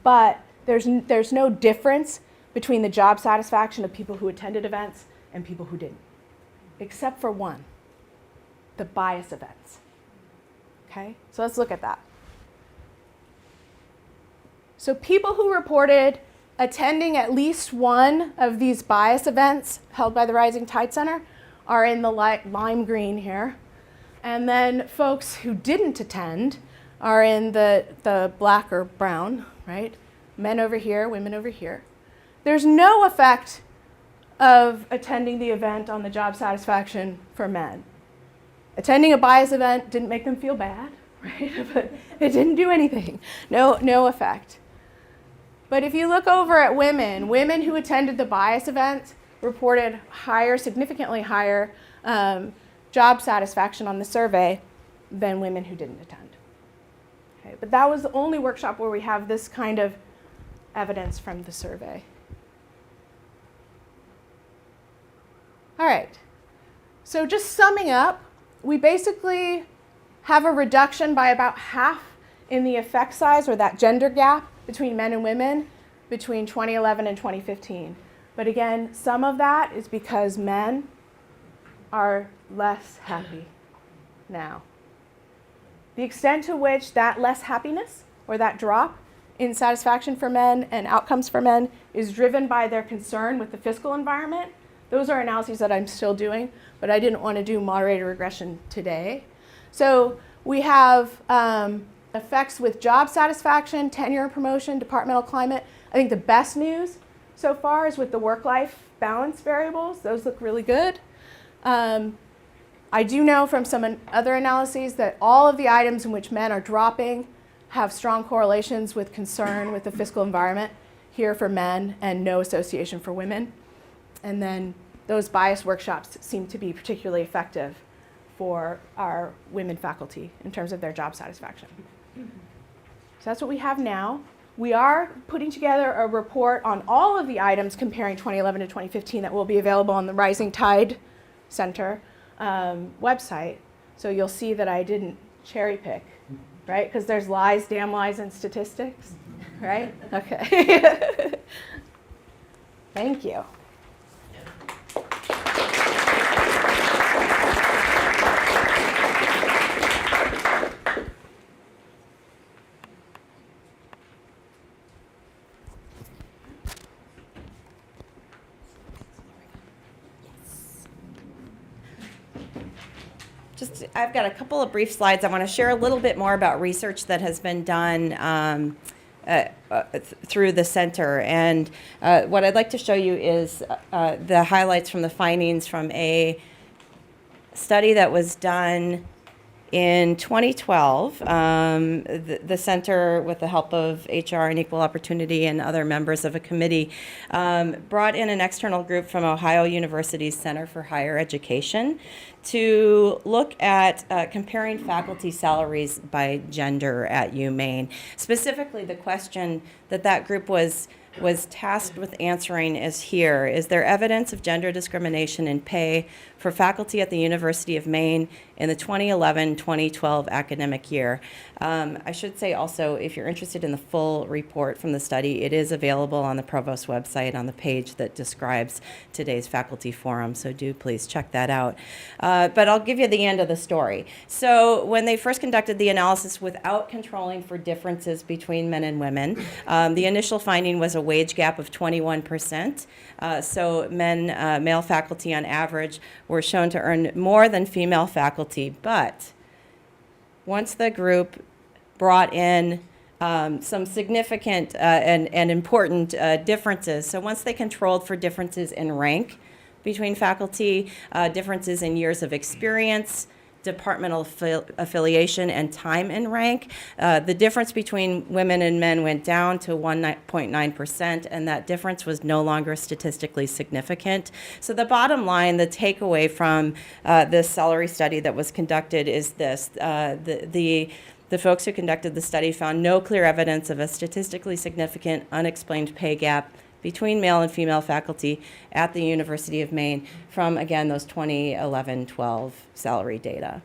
but there's no difference between the job satisfaction of people who attended events and people who didn't, except for one, the bias events. Okay, so let's look at that. So people who reported attending at least one of these bias events held by the Rising Tide Center are in the lime green here. And then folks who didn't attend are in the black or brown, right? Men over here, women over here. There's no effect of attending the event on the job satisfaction for men. Attending a bias event didn't make them feel bad, right? But it didn't do anything. No effect. But if you look over at women who attended the bias event reported significantly higher job satisfaction on the survey than women who didn't attend. Okay, but that was the only workshop where we have this kind of evidence from the survey. All right, so just summing up, we basically have a reduction by about half in the effect size, or that gender gap between men and women, between 2011 and 2015. But again, some of that is because men are less happy now. The extent to which that less happiness or that drop in satisfaction for men and outcomes for men is driven by their concern with the fiscal environment. Those are analyses that I'm still doing, but I didn't want to do moderated regression today. So we have effects with job satisfaction, tenure and promotion, departmental climate. I think the best news so far is with the work-life balance variables. Those look really good. I do know from some other analyses that all of the items in which men are dropping have strong correlations with concern with the fiscal environment here for men and no association for women. And then those bias workshops seem to be particularly effective for our women faculty in terms of their job satisfaction. So that's what we have now. We are putting together a report on all of the items comparing 2011 to 2015 that will be available on the Rising Tide Center website. So you'll see that I didn't cherry pick, right? Because there's lies, damn lies, and statistics, right? Okay. Thank you. I've got a couple of brief slides. I want to share a little bit more about research that has been done through the center. And what I'd like to show you is the highlights from the findings from a study that was done in 2012. The center, with the help of HR and Equal Opportunity and other members of a committee, brought in an external group from Ohio University's Center for Higher Education to look at comparing faculty salaries by gender at UMaine. Specifically, the question that group was tasked with answering is here. Is there evidence of gender discrimination in pay for faculty at the University of Maine in the 2011-2012 academic year? I should say also, if you're interested in the full report from the study, it is available on the Provost website on the page that describes today's faculty forum, so do please check that out. But I'll give you the end of the story. So when they first conducted the analysis without controlling for differences between men and women, the initial finding was a wage gap of 21%. So male faculty on average were shown to earn more than female faculty. But once the group brought in some significant and important differences, so once they controlled for differences in rank between faculty, differences in years of experience, departmental affiliation, and time in rank, the difference between women and men went down to 1.9%, and that difference was no longer statistically significant. So the bottom line, the takeaway from this salary study that was conducted is this. The folks who conducted the study found no clear evidence of a statistically significant unexplained pay gap between male and female faculty at the University of Maine from, again, those 2011-12 salary data.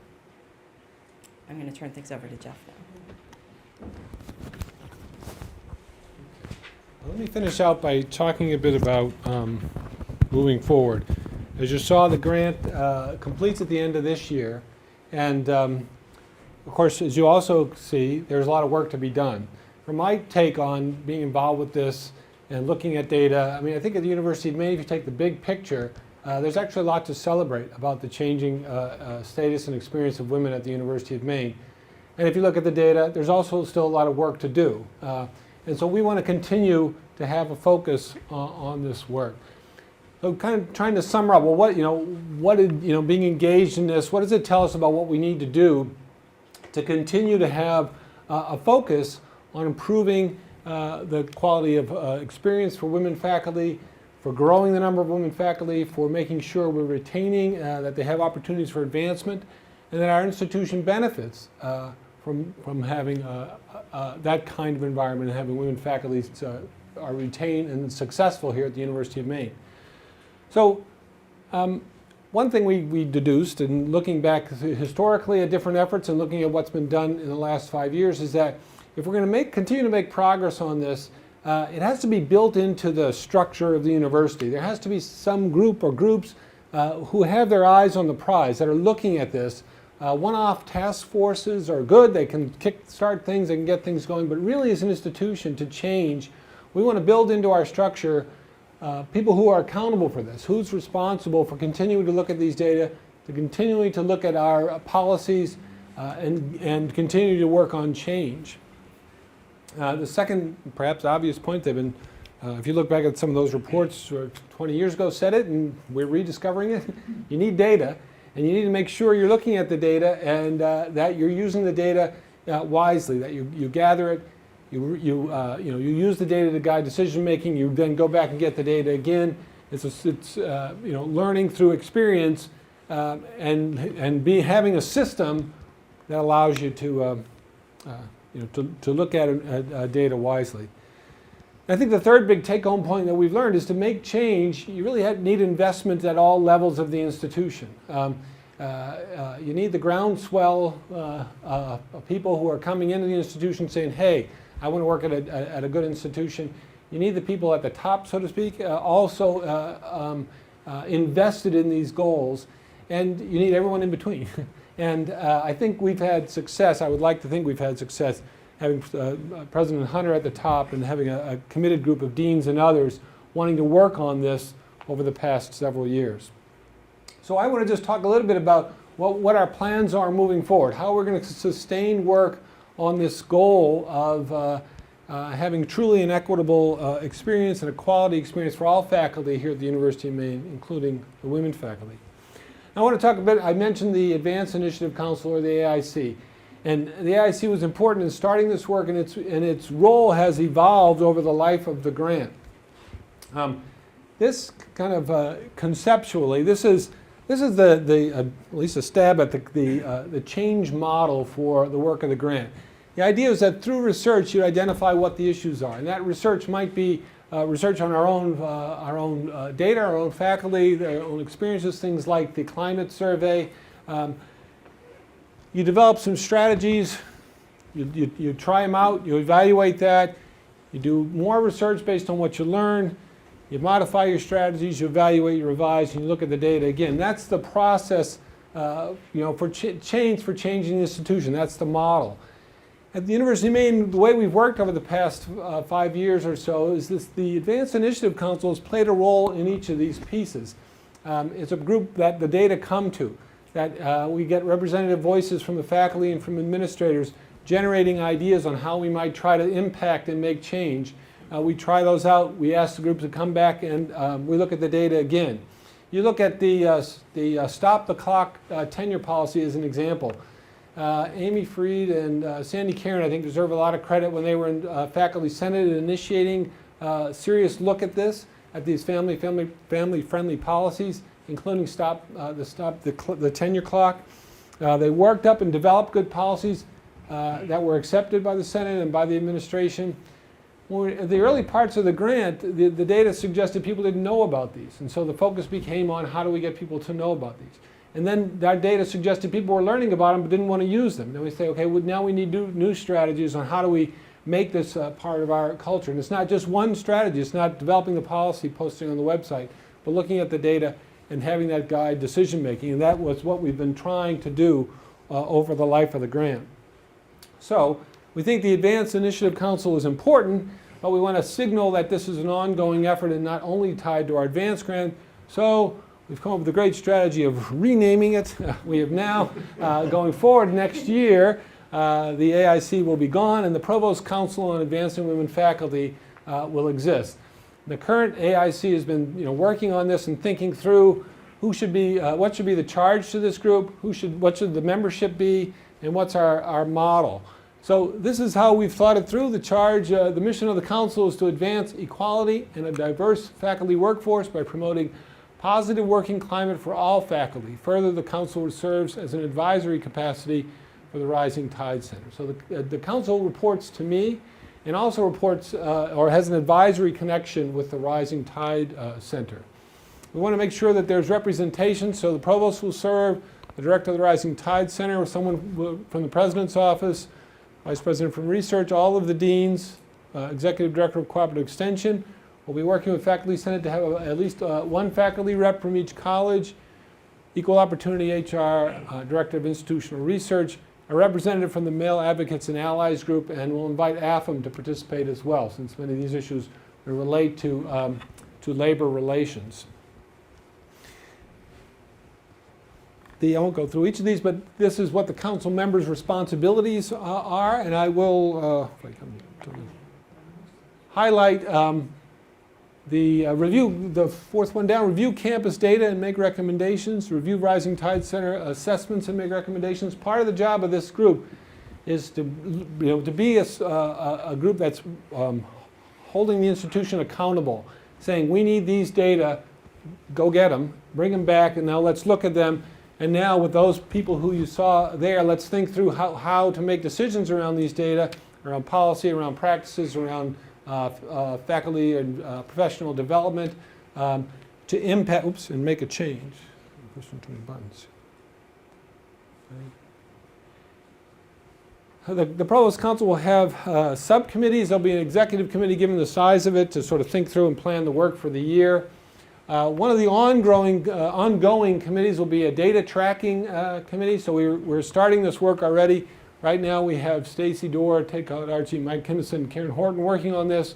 I'm going to turn things over to Jeff now. Let me finish out by talking a bit about moving forward. As you saw, the grant completes at the end of this year. And of course, as you also see, there's a lot of work to be done. From my take on being involved with this and looking at data, I mean, I think at the University of Maine, if you take the big picture, there's actually a lot to celebrate about the changing status and experience of women at the University of Maine. And if you look at the data, there's also still a lot of work to do. And so we want to continue to have a focus on this work. So kind of trying to sum up, well, being engaged in this, what does it tell us about what we need to do to continue to have a focus on improving the quality of experience for women faculty, for growing the number of women faculty, for making sure we're retaining, that they have opportunities for advancement, and that our institution benefits from having that kind of environment and having women faculty are retained and successful here at the University of Maine. So one thing we deduced in looking back historically at different efforts and looking at what's been done in the last 5 years is that if we're going to continue to make progress on this, it has to be built into the structure of the university. There has to be some group or groups who have their eyes on the prize, that are looking at this One-off task forces are good. They can kick-start things, they can get things going, but really as an institution to change, we want to build into our structure people who are accountable for this. Who's responsible for continuing to look at these data, to continuing to look at our policies, and continue to work on change. The second, perhaps obvious point, they've been, if you look back at some of those reports 20 years ago said it, and we're rediscovering it, you need data, and you need to make sure you're looking at the data and that you're using the data wisely, that you gather it, you use the data to guide decision making, you then go back and get the data again. It's learning through experience and having a system that allows you to look at data wisely. I think the third big take-home point that we've learned is to make change, you really need investment at all levels of the institution. You need the groundswell of people who are coming into the institution saying, hey, I want to work at a good institution. You need the people at the top, so to speak, also invested in these goals, and you need everyone in between. And I think we've had success, I would like to think we've had success having President Hunter at the top and having a committed group of deans and others wanting to work on this over the past several years. So I want to just talk a little bit about what our plans are moving forward, how we're going to sustain work on this goal of having truly an equitable experience and a quality experience for all faculty here at the University of Maine, including the women faculty. I want to talk a bit, I mentioned the Advanced Initiative Council, or the AIC. And the AIC was important in starting this work, and its role has evolved over the life of the grant. This kind of conceptually, this is at least a stab at the change model for the work of the grant. The idea is that through research you identify what the issues are, and that research might be research on our own data, our own faculty, their own experiences, things like the climate survey. You develop some strategies, you try them out, you evaluate that, you do more research based on what you learn, you modify your strategies, you evaluate, you revise, and you look at the data again. That's the process for changing the institution. That's the model. At the University of Maine, the way we've worked over the past 5 years or so is the Advanced Initiative Council has played a role in each of these pieces. It's a group that the data come to, that we get representative voices from the faculty and from administrators generating ideas on how we might try to impact and make change. We try those out, we ask the group to come back, and we look at the data again. You look at the stop the clock tenure policy as an example. Amy Freed and Sandy Karen, I think, deserve a lot of credit when they were in Faculty Senate initiating a serious look at this, at these family-friendly policies, including the tenure clock. They worked up and developed good policies that were accepted by the Senate and by the administration. The early parts of the grant, the data suggested people didn't know about these, and so the focus became on how do we get people to know about these. And then that data suggested people were learning about them but didn't want to use them. Then we say, okay, well, now we need new strategies on how do we make this part of our culture. And it's not just one strategy. It's not developing the policy, posting on the website, but looking at the data and having that guide decision making. And that was what we've been trying to do over the life of the grant. So we think the Advanced Initiative Council is important, but we want to signal that this is an ongoing effort and not only tied to our advanced grant. So we've come up with a great strategy of renaming it. We have now, going forward next year, the AIC will be gone and the Provost Council on Advancing Women Faculty will exist. The current AIC has been working on this and thinking through what should be the charge to this group, what should the membership be, and what's our model. So this is how we've thought it through. The charge, the mission of the council is to advance equality and a diverse faculty workforce by promoting positive working climate for all faculty. Further, the council serves as an advisory capacity for the Rising Tide Center. So the council reports to me and also reports or has an advisory connection with the Rising Tide Center. We want to make sure that there's representation, so the provost will serve, the director of the Rising Tide Center, or someone from the president's office, vice president from research, all of the deans, executive director of cooperative extension. We'll be working with Faculty Senate to have at least one faculty rep from each college. Equal Opportunity HR, Director of Institutional Research, a representative from the Male Advocates and Allies Group, and we'll invite AFM to participate as well, since many of these issues relate to labor relations. I won't go through each of these, but this is what the council members' responsibilities are, and I will highlight the review, the fourth one down, review campus data and make recommendations, review Rising Tide Center assessments and make recommendations. Part of the job of this group is to be a group that's holding the institution accountable, saying we need these data, go get them, bring them back, and now let's look at them. And now with those people who you saw there, let's think through how to make decisions around these data, around policy, around practices, around faculty and professional development to impact, and make a change. Pushing too many buttons. The Provost Council will have subcommittees. There'll be an executive committee, given the size of it, to sort of think through and plan the work for the year. One of the ongoing committees will be a data tracking committee. So we're starting this work already. Right now we have Stacy Dorr, Ted Archie, Mike Kinnison, Karen Horton working on this.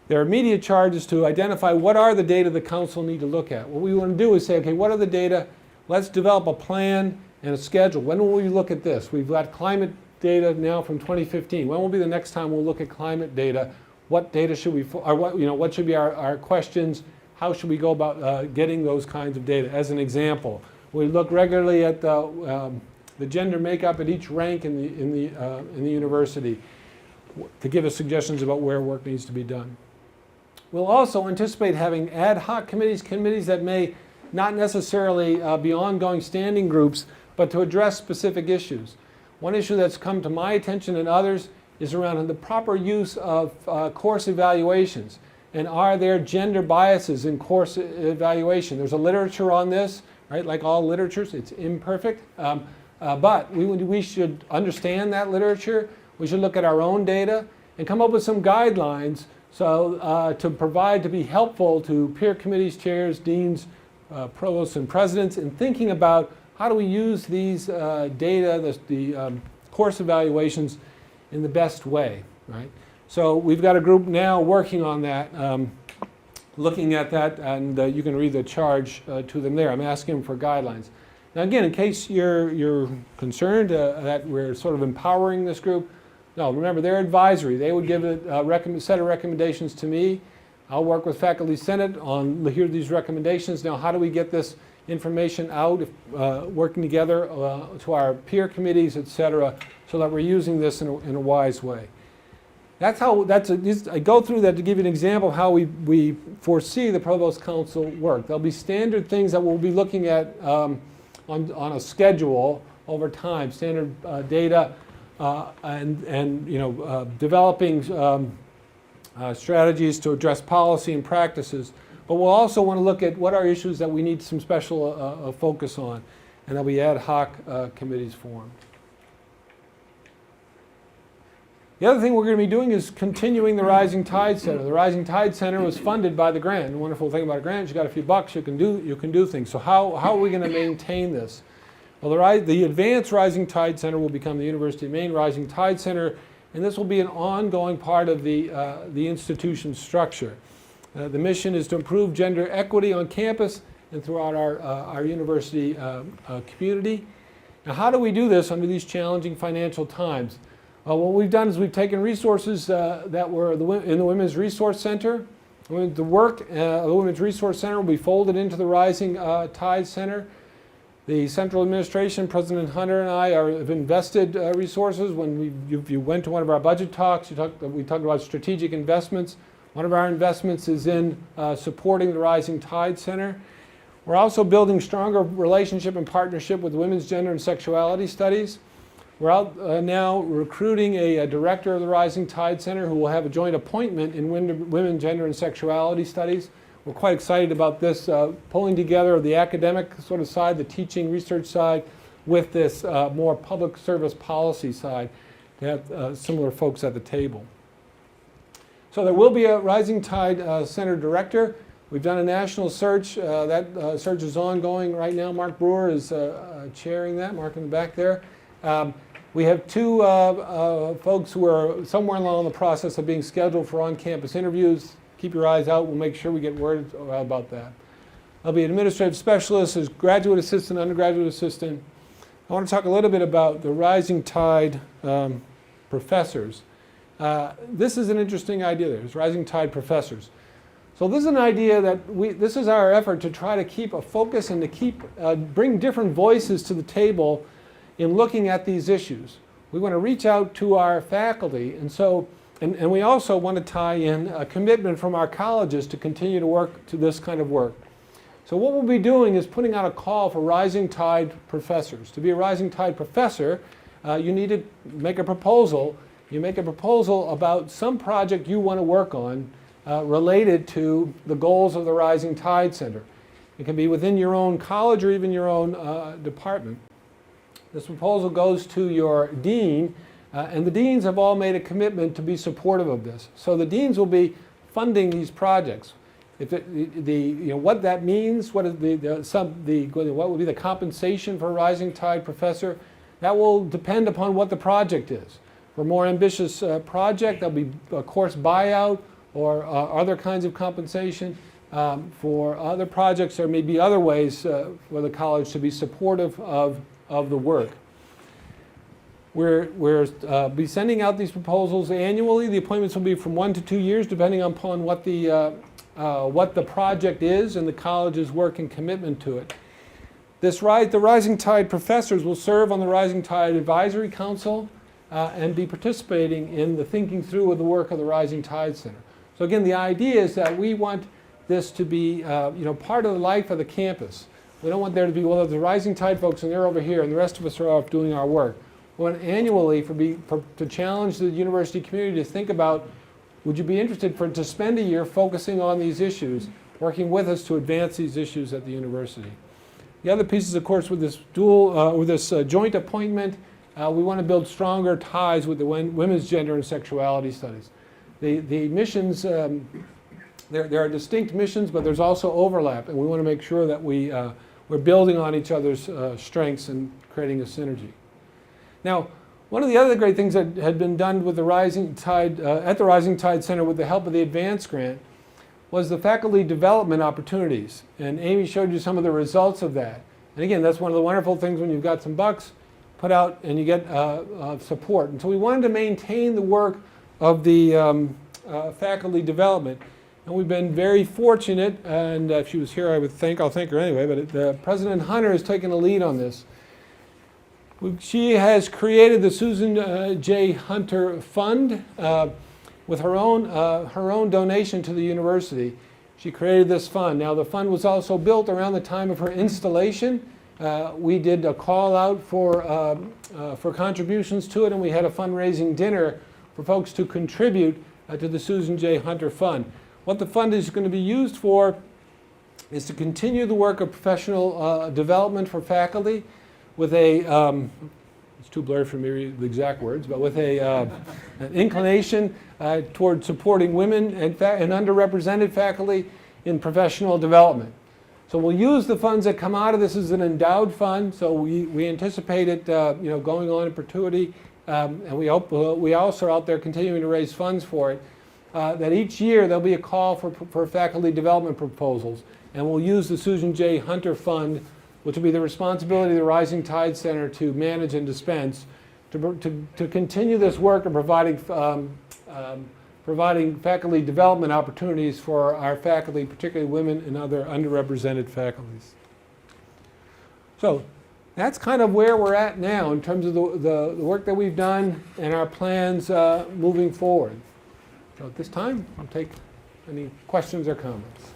Their immediate charge is to identify what are the data the council need to look at. What we want to do is say, okay, what are the data? Let's develop a plan and a schedule. When will we look at this? We've got climate data now from 2015. When will be the next time we'll look at climate data? What data should we, or what should be our questions? How should we go about getting those kinds of data? As an example, we look regularly at the gender makeup at each rank in the university to give us suggestions about where work needs to be done. We'll also anticipate having ad hoc committees that may not necessarily be ongoing standing groups, but to address specific issues. One issue that's come to my attention and others is around the proper use of course evaluations. And are there gender biases in course evaluation? There's a literature on this, right? Like all literatures, it's imperfect. But we should understand that literature. We should look at our own data and come up with some guidelines to be helpful to peer committees, chairs, deans, provosts, and presidents in thinking about how do we use these data, the course evaluations, in the best way, right? So we've got a group now working on that, looking at that, and you can read the charge to them there. I'm asking them for guidelines. Now again, in case you're concerned that we're sort of empowering this group, no, remember they're advisory. They would give a set of recommendations to me. I'll work with Faculty Senate on here are these recommendations. Now how do we get this information out, working together to our peer committees, et cetera, so that we're using this in a wise way. I go through that to give you an example of how we foresee the Provost Council work. There'll be standard things that we'll be looking at on a schedule over time, standard data, and developing strategies to address policy and practices. But we'll also want to look at what are issues that we need some special focus on, and there'll be ad hoc committees formed. The other thing we're going to be doing is continuing the Rising Tide Center. The Rising Tide Center was funded by the grant. The wonderful thing about a grant is you got a few bucks, you can do things. So how are we going to maintain this? Well, the Advanced Rising Tide Center will become the University of Maine Rising Tide Center, and this will be an ongoing part of the institution's structure. The mission is to improve gender equity on campus and throughout our university community. Now, how do we do this under these challenging financial times? What we've done is we've taken resources that were in the Women's Resource Center. The work of the Women's Resource Center will be folded into the Rising Tide Center. The central administration, President Hunter and I have invested resources. If you went to one of our budget talks, we talked about strategic investments. One of our investments is in supporting the Rising Tide Center. We're also building stronger relationship and partnership with Women's Gender and Sexuality Studies. We're out now recruiting a director of the Rising Tide Center who will have a joint appointment in Women, Gender, and Sexuality Studies. We're quite excited about this, pulling together the academic sort of side, the teaching research side, with this more public service policy side to have similar folks at the table. So there will be a Rising Tide Center director. We've done a national search. That search is ongoing right now. Mark Brewer is chairing that, Mark in the back there. We have two folks who are somewhere along the process of being scheduled for on-campus interviews. Keep your eyes out. We'll make sure we get word about that. There'll be an administrative specialist, there's graduate assistant, undergraduate assistant. I want to talk a little bit about the rising tide professors. This is an interesting idea. There's rising tide professors. So this is an idea that this is our effort to try to keep a focus and to bring different voices to the table in looking at these issues. We want to reach out to our faculty, and we also want to tie in a commitment from our colleges to continue to work to this kind of work. So what we'll be doing is putting out a call for rising tide professors. To be a rising tide professor, you need to make a proposal. You make a proposal about some project you want to work on related to the goals of the Rising Tide Center. It can be within your own college or even your own department. This proposal goes to your dean, and the deans have all made a commitment to be supportive of this. So the deans will be funding these projects. What that means, what will be the compensation for a rising tide professor, that will depend upon what the project is. For a more ambitious project, there'll be a course buyout or other kinds of compensation. For other projects, there may be other ways for the college to be supportive of the work. We'll be sending out these proposals annually. The appointments will be from 1 to 2 years, depending upon what the project is and the college's work and commitment to it. The Rising Tide professors will serve on the Rising Tide Advisory Council and be participating in the thinking through of the work of the Rising Tide Center. So again, the idea is that we want this to be part of the life of the campus. We don't want there to be, well, the Rising Tide folks and they're over here and the rest of us are off doing our work. We want annually to challenge the university community to think about, would you be interested to spend a year focusing on these issues, working with us to advance these issues at the university? The other pieces, of course, with this joint appointment, we want to build stronger ties with the women's gender and sexuality studies. The missions, there are distinct missions, but there's also overlap, and we want to make sure that we're building on each other's strengths and creating a synergy. Now, one of the other great things that had been done with the Rising Tide, at the Rising Tide Center with the help of the Advance Grant was the faculty development opportunities. And Amy showed you some of the results of that. And again, that's one of the wonderful things when you've got some bucks put out and you get support. And so we wanted to maintain the work of the faculty development. And we've been very fortunate, and if she was here I'll thank her anyway, but President Hunter has taken a lead on this. She has created the Susan J. Hunter Fund with her own donation to the university. She created this fund. Now the fund was also built around the time of her installation. We did a call out for contributions to it, and we had a fundraising dinner for folks to contribute to the Susan J. Hunter Fund. What the fund is going to be used for is to continue the work of professional development for faculty with it's too blurry for me to read the exact words, but with an inclination toward supporting women and underrepresented faculty in professional development. So we'll use the funds that come out of this as an endowed fund, so we anticipate it going on in perpetuity, and we hope we also are out there continuing to raise funds for it. That each year there'll be a call for faculty development proposals, and we'll use the Susan J. Hunter Fund, which will be the responsibility of the Rising Tide Center to manage and dispense, to continue this work of providing faculty development opportunities for our faculty, particularly women and other underrepresented faculties. So that's kind of where we're at now in terms of the work that we've done and our plans moving forward. So at this time, I'll take any questions or comments.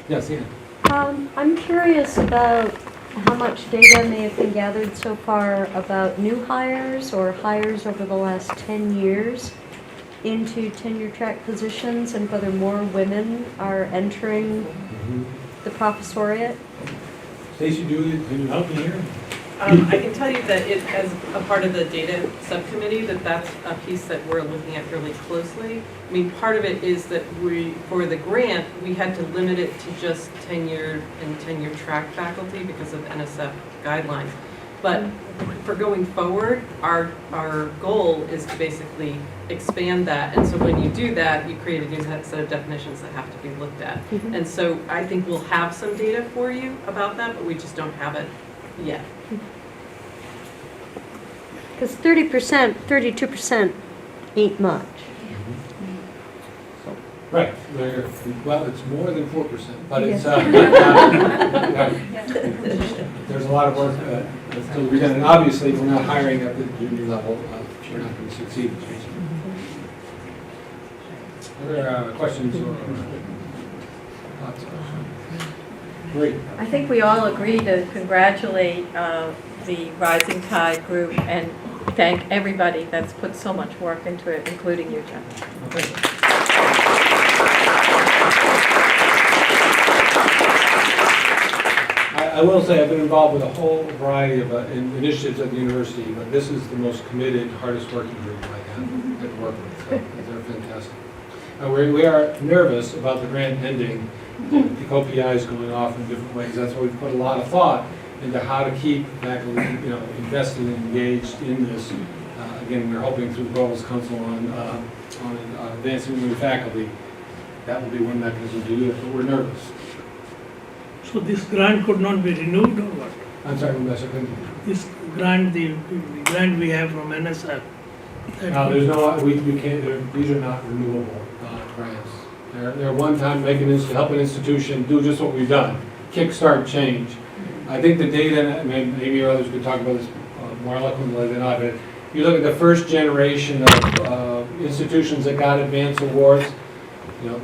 Yes, Ian. I'm curious about how much data may have been gathered so far about new hires or hires over the last 10 years into tenure track positions and whether more women are entering the professoriate. Stacey, can you help me here? I can tell you that as a part of the data subcommittee, that's a piece that we're looking at really closely. I mean, part of it is that for the grant, we had to limit it to just tenured and tenure track faculty because of NSF guidelines. But for going forward, our goal is to basically expand that. And so when you do that, you create a new set of definitions that have to be looked at. And so I think we'll have some data for you about that, but we just don't have it yet. Because 30%, 32% ain't much. Right, well, it's more than 4%, but it's, there's a lot of work still to be done, and obviously, if we're not hiring at the junior level, we're not going to succeed. Other questions or thoughts? Great. I think we all agree to congratulate the Rising Tide group and thank everybody that's put so much work into it, including you, Jen. Okay. I will say I've been involved with a whole variety of initiatives at the university, but this is the most committed, hardest working group I have to work with, so they're fantastic. We are nervous about the grant ending, the KPIs going off in different ways. That's why we've put a lot of thought into how to keep faculty, invested and engaged in this. Again, we're hoping through the Provost Council on advancing new faculty. That will be one mechanism to do it, but we're nervous. So this grant could not be renewed or what? I'm sorry, Professor. This grant, the grant we have from NSF. No, there's no, we can't, these are not renewable grants. They're one-time help an institution do just what we've done, kickstart change. I think the data, maybe others could talk about this more eloquently than I, but you look at the first generation of institutions that got advanced awards,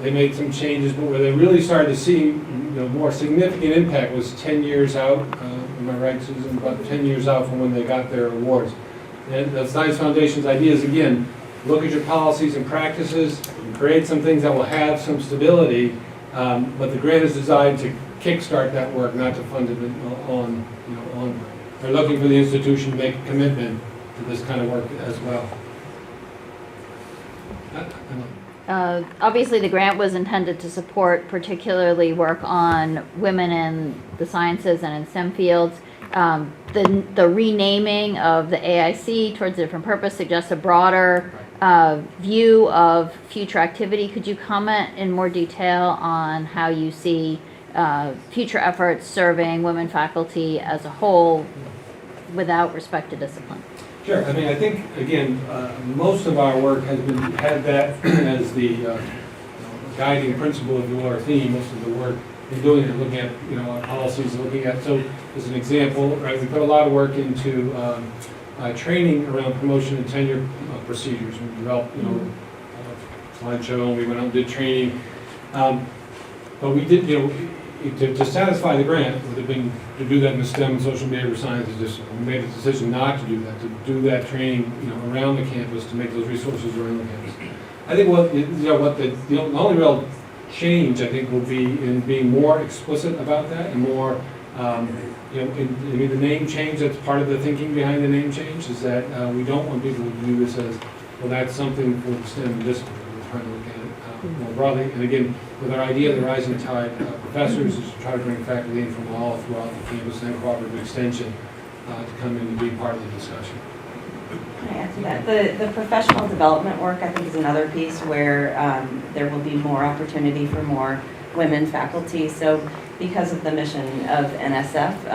they made some changes, but where they really started to see more significant impact was 10 years out. Am I right, Susan? About 10 years out from when they got their awards. And the Science Foundation's idea is, again, look at your policies and practices, create some things that will have some stability, but the grant is designed to kickstart that work, not to fund it on. They're looking for the institution to make a commitment to this kind of work as well. Obviously, the grant was intended to support particularly work on women in the sciences and in STEM fields. The renaming of the AIC towards a different purpose suggests a broader view of future activity. Could you comment in more detail on how you see future efforts serving women faculty as a whole without respect to discipline? Sure. I think, again, most of our work had that as the guiding principle, if you will, or theme. Most of the work in doing it, looking at our policies, looking at, so as an example, right, we put a lot of work into training around promotion and tenure procedures. We developed, slideshow, and we went out and did training. But we did, to satisfy the grant would have been to do that in the STEM social behavior sciences discipline. We made a decision not to do that, to do that training, around the campus, to make those resources around the campus. I think the only real change, I think, will be in being more explicit about that and more, the name change. That's part of the thinking behind the name change, is that we don't want people to view this as, well, that's something for the STEM discipline. We're trying to look at it more broadly. And again, with our idea of the Rising Tide professors is to try to bring faculty in from all throughout the campus and cooperative extension to come in and be part of the discussion. Can I add to that? The professional development work, I think, is another piece where there will be more opportunity for more women faculty. So because of the mission of NSF,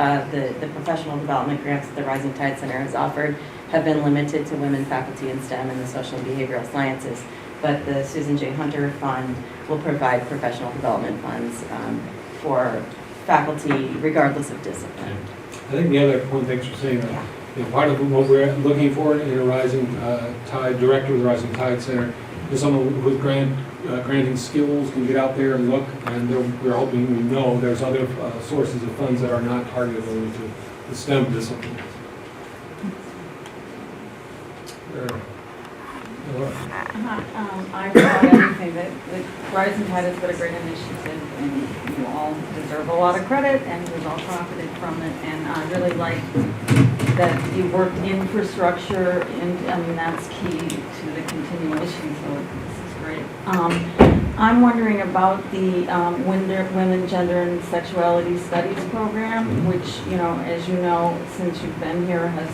the professional development grants that the Rising Tide Center has offered have been limited to women faculty in STEM and the social and behavioral sciences. But the Susan J. Hunter Fund will provide professional development funds for faculty regardless of discipline. I think the other point, thanks for saying that, part of what we're looking for in a Rising Tide, director of the Rising Tide Center, is someone with granting skills, can get out there and look, and we're hoping, we know there's other sources of funds that are not targeted only to the STEM disciplines. I thought everything that Rising Tide has got a great initiative, and you all deserve a lot of credit, and we've all profited from it. And I really like that you worked infrastructure, and I mean, that's key to the continuation, so this is great. I'm wondering about the Women, Gender, and Sexuality Studies program, which, you know, as you know, since you've been here, has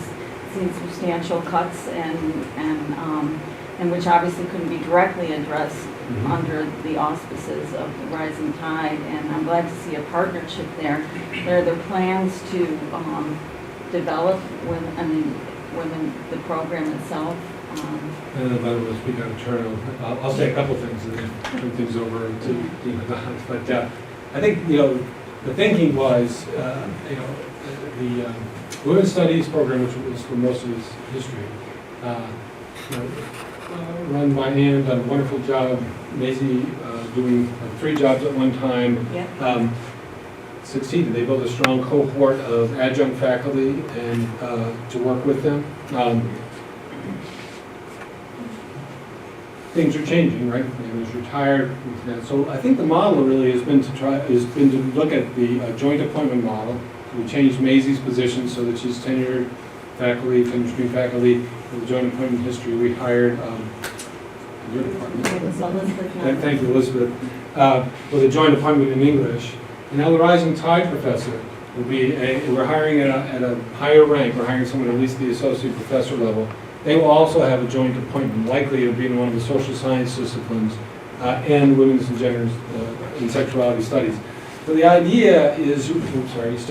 seen substantial cuts and which obviously couldn't be directly addressed under the auspices of the Rising Tide, and I'm glad to see a partnership there. Are there plans to develop the program itself? And if I will speak out of turn, I'll say a couple things and then turn things over to Dean Don. But I think, you know, the thinking was, you know, the Women's Studies program, which was for most of its history, you know, run by Ann, done a wonderful job. Maisie doing 3 jobs at one time. Yeah. Succeeded. They built a strong cohort of adjunct faculty and to work with them. Things are changing, right? He was retired. So I think the model really has been to look at the joint appointment model. We changed Maisie's position so that she's tenured faculty, tenure stream faculty. For the joint appointment history, we hired your department. Thank you, Elizabeth. With a joint appointment in English. And now the Rising Tide professor will be we're hiring at a higher rank. We're hiring someone at least the associate professor level. They will also have a joint appointment, likely to be in one of the social science disciplines and women's and gender and sexuality studies. So the idea is to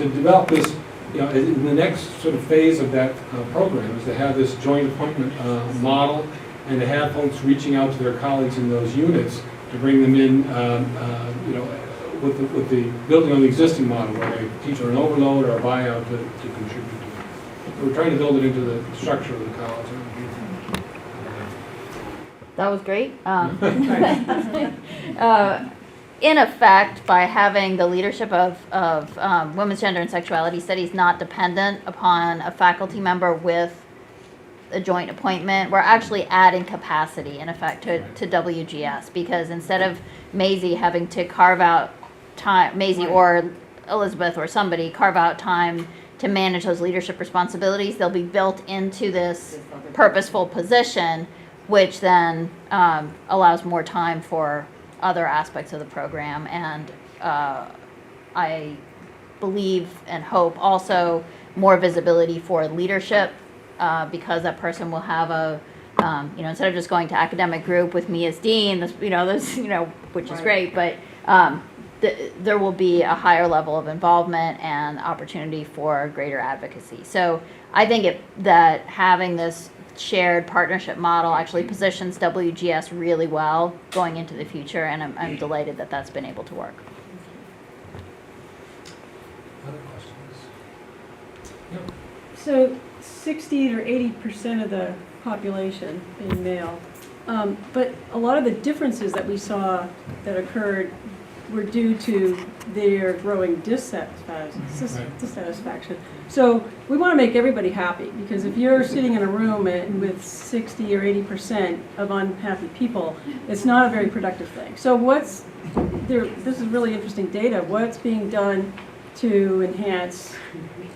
develop this, you know, in the next sort of phase of that program is to have this joint appointment model and to have folks reaching out to their colleagues in those units to bring them in, you know, with the building on the existing model, where a teacher an overload or a buyout to contribute to it. We're trying to build it into the structure of the college. That was great. In effect, by having the leadership of Women's Gender and Sexuality Studies not dependent upon a faculty member with a joint appointment, we're actually adding capacity, in effect, to WGS, because instead of Maisie having to carve out time, Maisie or Elizabeth or somebody carve out time to manage those leadership responsibilities, they'll be built into this purposeful position, which then allows more time for other aspects of the program. And I believe and hope also more visibility for leadership, because that person will have a, you know, instead of just going to academic group with me as dean, this, you know, this, you know, which is great, but there will be a higher level of involvement and opportunity for greater advocacy. So I think that having this shared partnership model actually positions WGS really well going into the future, and I'm delighted that that's been able to work. Other questions? No. So 60 or 80% of the population being male, but a lot of the differences that we saw that occurred were due to their growing dissatisfaction. So we want to make everybody happy, because if you're sitting in a room with 60 or 80% of unhappy people, it's not a very productive thing. So this is really interesting data. What's being done to enhance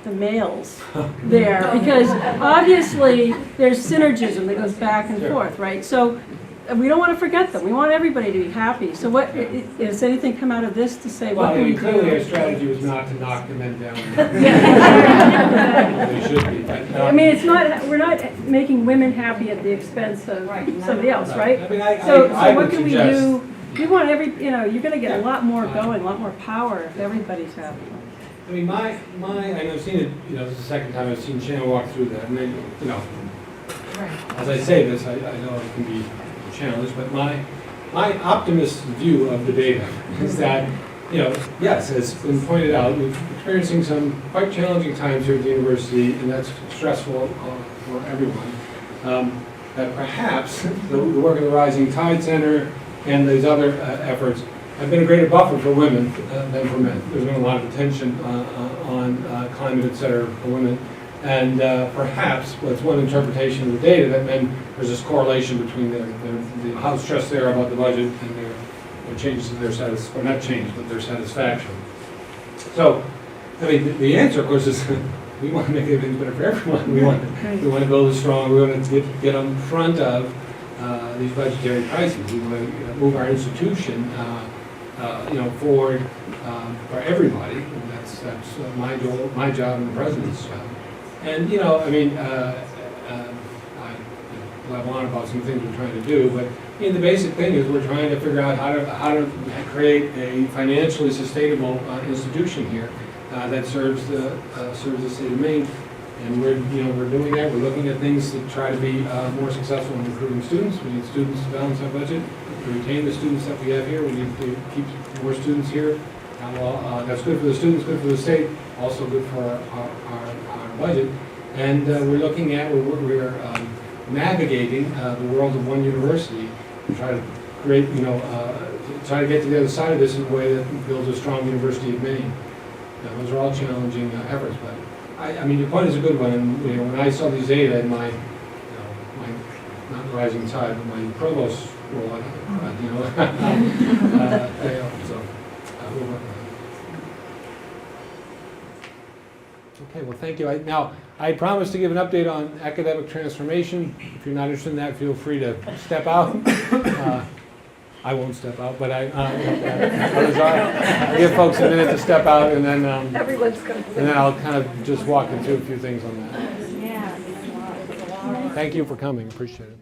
the males there? Because obviously there's synergism that goes back and forth, right? So we don't want to forget them. We want everybody to be happy. So what, has anything come out of this to say, what can we do? Clearly our strategy was not to knock the men down. They should be. But, I mean, it's not, we're not making women happy at the expense of somebody else, right? I mean, So I what would can we suggest, do? We want you know, you're going to get a lot more going, a lot more power if everybody's happy. I mean, and I've seen it, you know, this is the second time I've seen Shannon walk through that, and then, you know, as I say this, I know it can be a challenge, but my optimist view of the data is that, you know, yes, as been pointed out, we're experiencing some quite challenging times here at the university, and that's stressful for everyone. That perhaps the work of the Rising Tide Center and these other efforts have been a greater buffer for women than for men. There's been a lot of attention on climate, et cetera, for women. And perhaps, what's one interpretation of the data, that there's this correlation between how stressed they are about the budget and their changes in their satisfaction, or not change, but their satisfaction. So, I mean, the answer, of course, is we want to make things better for everyone. We want to build a strong, we want to get in front of these budgetary crises. We want to move our institution forward for everybody. And that's my job and the president's job. And I blab on about some things we're trying to do, but the basic thing is we're trying to figure out how to create a financially sustainable institution here that serves the state of Maine. And we're doing that. We're looking at things to try to be more successful in recruiting students. We need students to balance our budget. To retain the students that we have here, we need to keep more students here. That's good for the students, good for the state, also good for our budget. And we're looking at, we're navigating the world of one university to try to create, try to get to the other side of this in a way that builds a strong University of Maine. Now, those are all challenging efforts, but your point is a good one. And when I saw these data in my not rising tide, but my provost role, so we'll work on that. Okay, well, thank you. Now, I promised to give an update on academic transformation. If you're not interested in that, feel free to step out. I won't step out, but others are. I'll give folks a minute to step out, and then Everyone's going to. and then I'll kind of just walk you through a few things on that. Thank you for coming. Appreciate it.